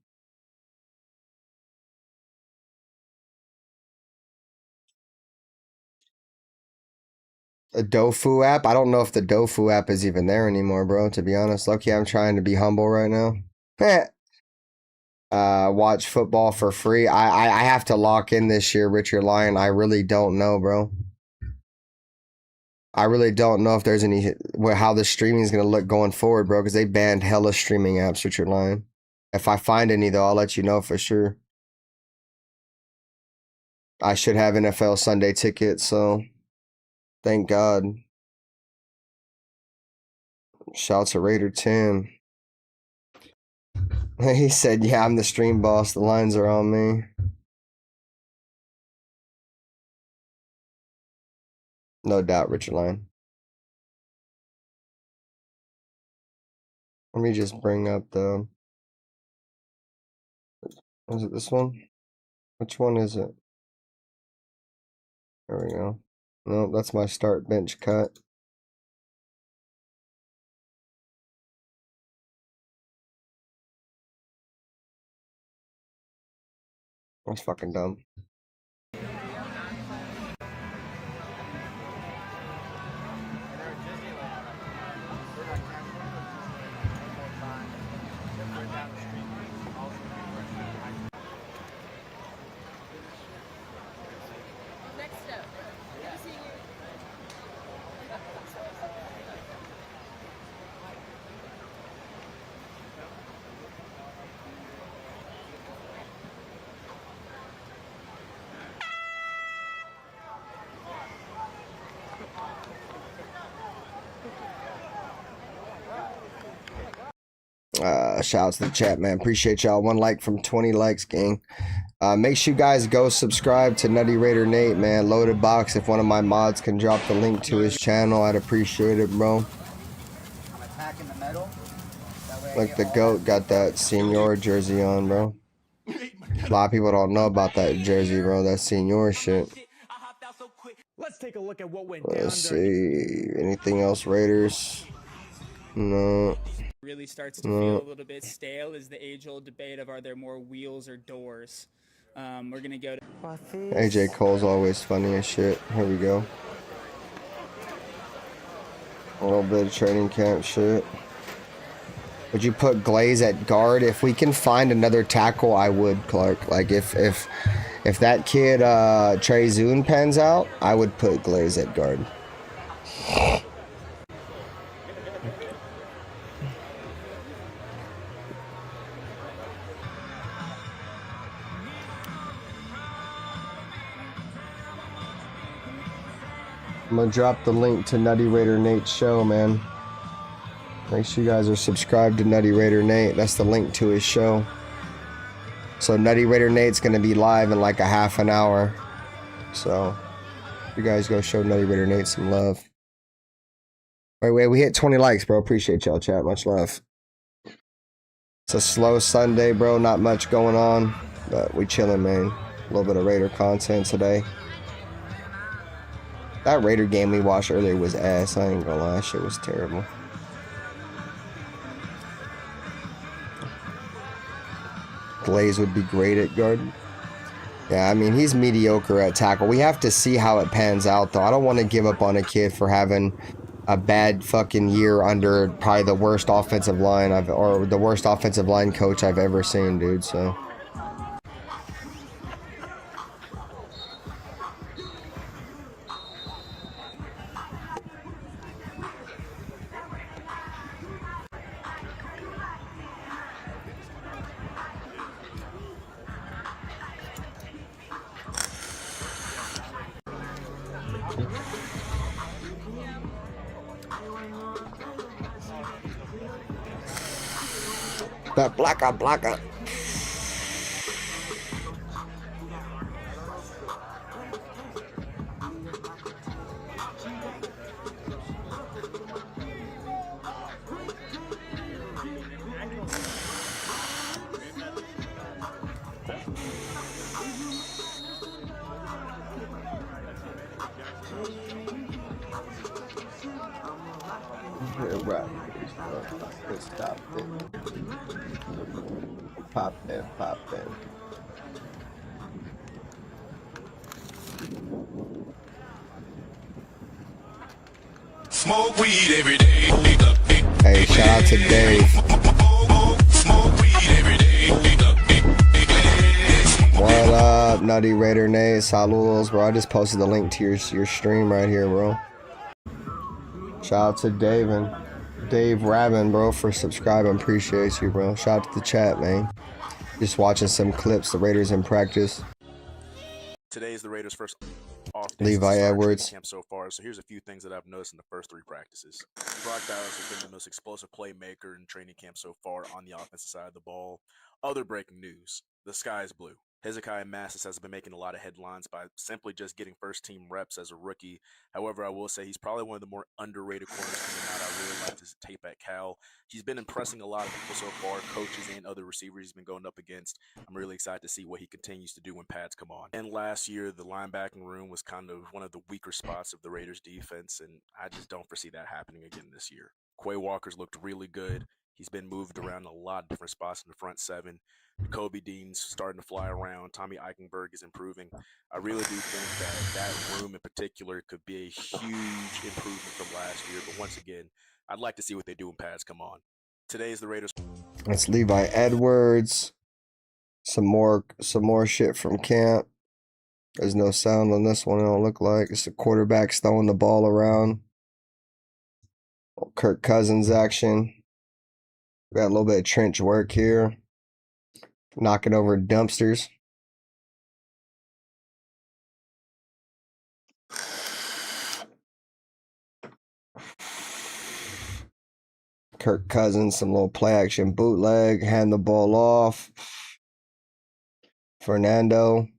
A Dofu app? I don't know if the Dofu app is even there anymore, bro, to be honest. Lucky I'm trying to be humble right now. Watch football for free. I have to lock in this year, Richard Lyon. I really don't know, bro. I really don't know if there's any how the streaming is gonna look going forward, bro, because they banned hella streaming apps, Richard Lyon. If I find any though, I'll let you know for sure. I should have NFL Sunday tickets, so thank God. Shouts to Raider Tim. He said, yeah, I'm the stream boss. The lines are on me. No doubt, Richard Lyon. Let me just bring up the. Is it this one? Which one is it? There we go. No, that's my start bench cut. That's fucking dumb. Shout out to the chat, man. Appreciate y'all. 1 like from 20 likes, gang. Make sure you guys go subscribe to Nutty Raider Nate, man. Loaded box. If one of my mods can drop the link to his channel, I'd appreciate it, bro.
I'm attacking the middle.
Like the GOAT got that senior jersey on, bro. A lot of people don't know about that jersey, bro. That senior shit.
Let's take a look at what went
Let's see. Anything else, Raiders? No.
Really starts to feel a little bit stale is the age-old debate of are there more wheels or doors. We're gonna go to
AJ Cole's always funny as shit. Here we go. A little bit of training camp shit. Would you put Glaze at guard? If we can find another tackle, I would, Clark. Like if that kid Trey Zune pans out, I would put Glaze at guard. I'm gonna drop the link to Nutty Raider Nate's show, man. Make sure you guys are subscribed to Nutty Raider Nate. That's the link to his show. So Nutty Raider Nate's gonna be live in like a half an hour. So you guys go show Nutty Raider Nate some love. Wait, we hit 20 likes, bro. Appreciate y'all, chat. Much love. It's a slow Sunday, bro. Not much going on, but we chilling, man. A little bit of Raider content today. That Raider game we watched earlier was ass. I ain't gonna lie, shit was terrible. Glaze would be great at guard. Yeah, I mean, he's mediocre at tackle. We have to see how it pans out, though. I don't want to give up on a kid for having a bad fucking year under probably the worst offensive line or the worst offensive line coach I've ever seen, dude. So. That blacker. Right. Stop it. Pop in.
Smoke weed every day.
Hey, shout out to Dave.
Smoke weed every day.
What up, Nutty Raider Nate? Saludos, bro. I just posted the link to your stream right here, bro. Shout out to Dave Rabin, bro, for subscribing. Appreciate you, bro. Shout out to the chat, man. Just watching some clips, the Raiders in practice.
Today is the Raiders' first off day
Levi Edwards
camp so far. So here's a few things that I've noticed in the first 3 practices. Brock Bowers has been the most explosive playmaker in training camp so far on the offensive side of the ball. Other breaking news: the sky is blue. Hezekiah Massis has been making a lot of headlines by simply just getting first-team reps as a rookie. However, I will say he's probably one of the more underrated corners coming out of really liked his tape at Cal. He's been impressing a lot of people so far, coaches and other receivers he's been going up against. I'm really excited to see what he continues to do when pads come on. And last year, the linebacking room was kind of one of the weaker spots of the Raiders defense, and I just don't foresee that happening again this year. Quay Walker's looked really good. He's been moved around a lot of different spots in the front seven. Kobe Dean's starting to fly around. Tommy Eichenberg is improving. I really do think that room in particular could be a huge improvement from last year. But once again, I'd like to see what they do when pads come on. Today is the Raiders.
That's Levi Edwards. Some more shit from camp. There's no sound on this one, it don't look like. It's the quarterback throwing the ball around. Kirk Cousins action. Got a little bit of trench work here. Knocking over dumpsters. Kirk Cousins, some little play action bootleg. Hand the ball off. Fernando.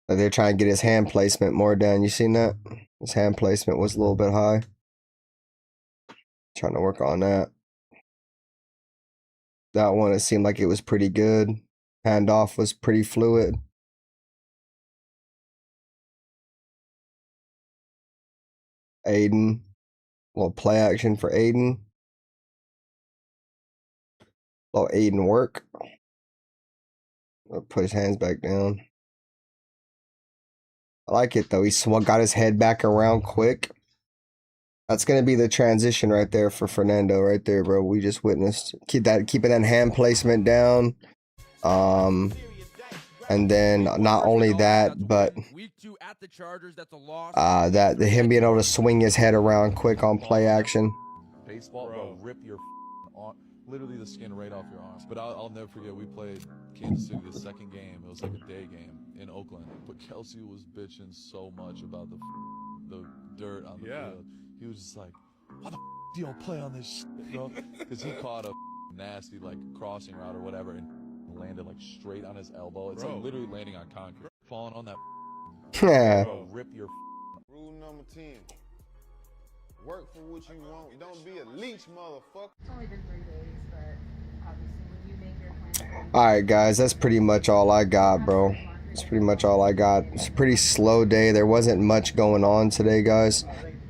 They're trying to get his hand placement more down. You seen that? His hand placement was a little bit high. Trying to work on that. That one, it seemed like it was pretty good. Handoff was pretty fluid. Aiden. Little play action for Aiden. Little Aiden work. Put his hands back down. I like it though. He got his head back around quick. That's gonna be the transition right there for Fernando, right there, bro. We just witnessed. Keeping that hand placement down. And then not only that, but him being able to swing his head around quick on play action.
Baseball, bro, rip your arm, literally the skin right off your arms. But I'll never forget, we played Kansas City the second game. It was like a day game in Oakland. But Kelsey was bitching so much about the dirt on the field. He was just like, why the you don't play on this shit, bro? Because he caught a nasty like crossing route or whatever and landed like straight on his elbow. It's like literally landing on concrete, falling on that.
Yeah.
Bro, rip your.
Rule number 10. Work for what you want. Don't be a leech, motherfucker.
It's only been 3 days, but obviously when you make your plan.
Alright, guys, that's pretty much all I got, bro. It's pretty much all I got. It's a pretty slow day. There wasn't much going on today, guys.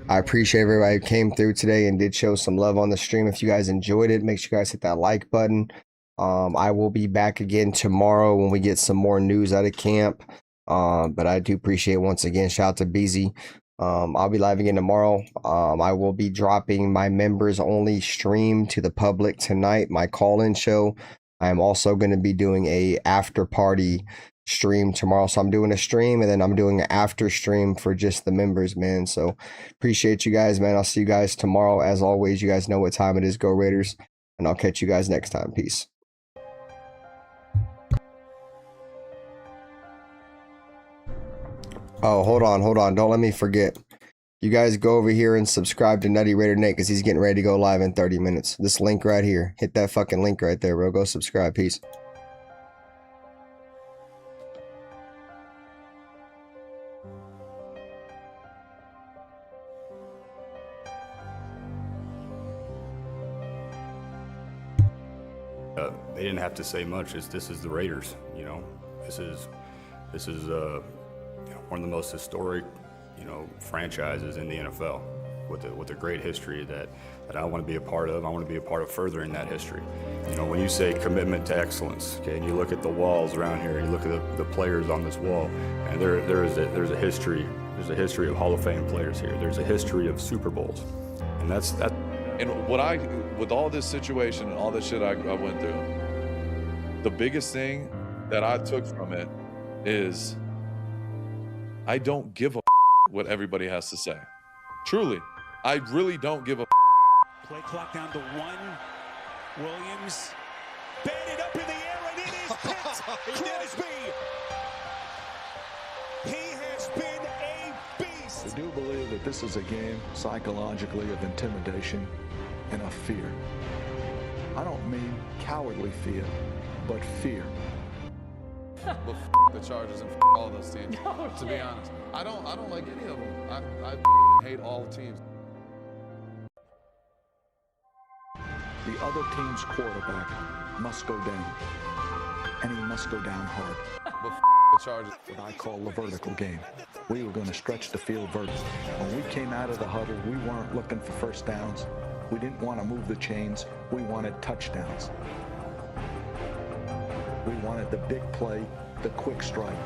I appreciate everybody who came through today and did show some love on the stream. If you guys enjoyed it, make sure you guys hit that like button. I will be back again tomorrow when we get some more news out of camp. But I do appreciate once again, shout out to BZ. I'll be live again tomorrow. I will be dropping my members only stream to the public tonight, my call-in show. I'm also going to be doing a after party stream tomorrow. So I'm doing a stream and then I'm doing an after stream for just the members, man. So appreciate you guys, man. I'll see you guys tomorrow. As always, you guys know what time it is. Go Raiders. And I'll catch you guys next time. Peace. Oh, hold on. Don't let me forget. You guys go over here and subscribe to Nutty Raider Nate because he's getting ready to go live in 30 minutes. This link right here. Hit that fucking link right there, bro. Go subscribe. Peace.
They didn't have to say much. This is the Raiders, you know. This is you know, one of the most historic, you know, franchises in the NFL with a great history that I want to be a part of. I want to be a part of furthering that history. You know, when you say commitment to excellence, okay, and you look at the walls around here, you look at the players on this wall, and there's a history. There's a history of Hall of Fame players here. There's a history of Super Bowls, and that's that.
And with all this situation and all this shit I went through, the biggest thing that I took from it is I don't give a what everybody has to say. Truly, I really don't give a.
Play clock down to 1. Williams batted up in the air and it is picked. Crosby. He has been a beast.
I do believe that this is a game psychologically of intimidation and of fear. I don't mean cowardly fear, but fear.
But the Chargers and all those teams. To be honest, I don't like any of them. I hate all teams.
The other team's quarterback must go down, and he must go down hard.
The Chargers.
What I call the vertical game. We were going to stretch the field vertical. When we came out of the huddle, we weren't looking for first downs. We didn't want to move the chains. We wanted touchdowns. We wanted the big play, the quick strike.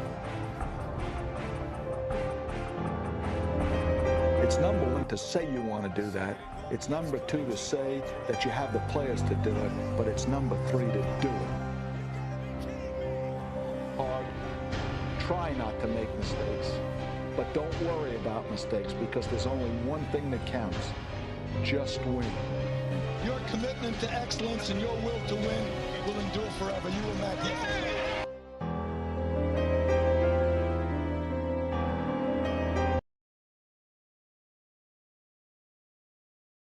It's number one to say you want to do that. It's number two to say that you have the players to do it, but it's number three to do it. Hard. Try not to make mistakes, but don't worry about mistakes because there's only one thing that counts. Just win.
Your commitment to excellence and your will to win will endure forever.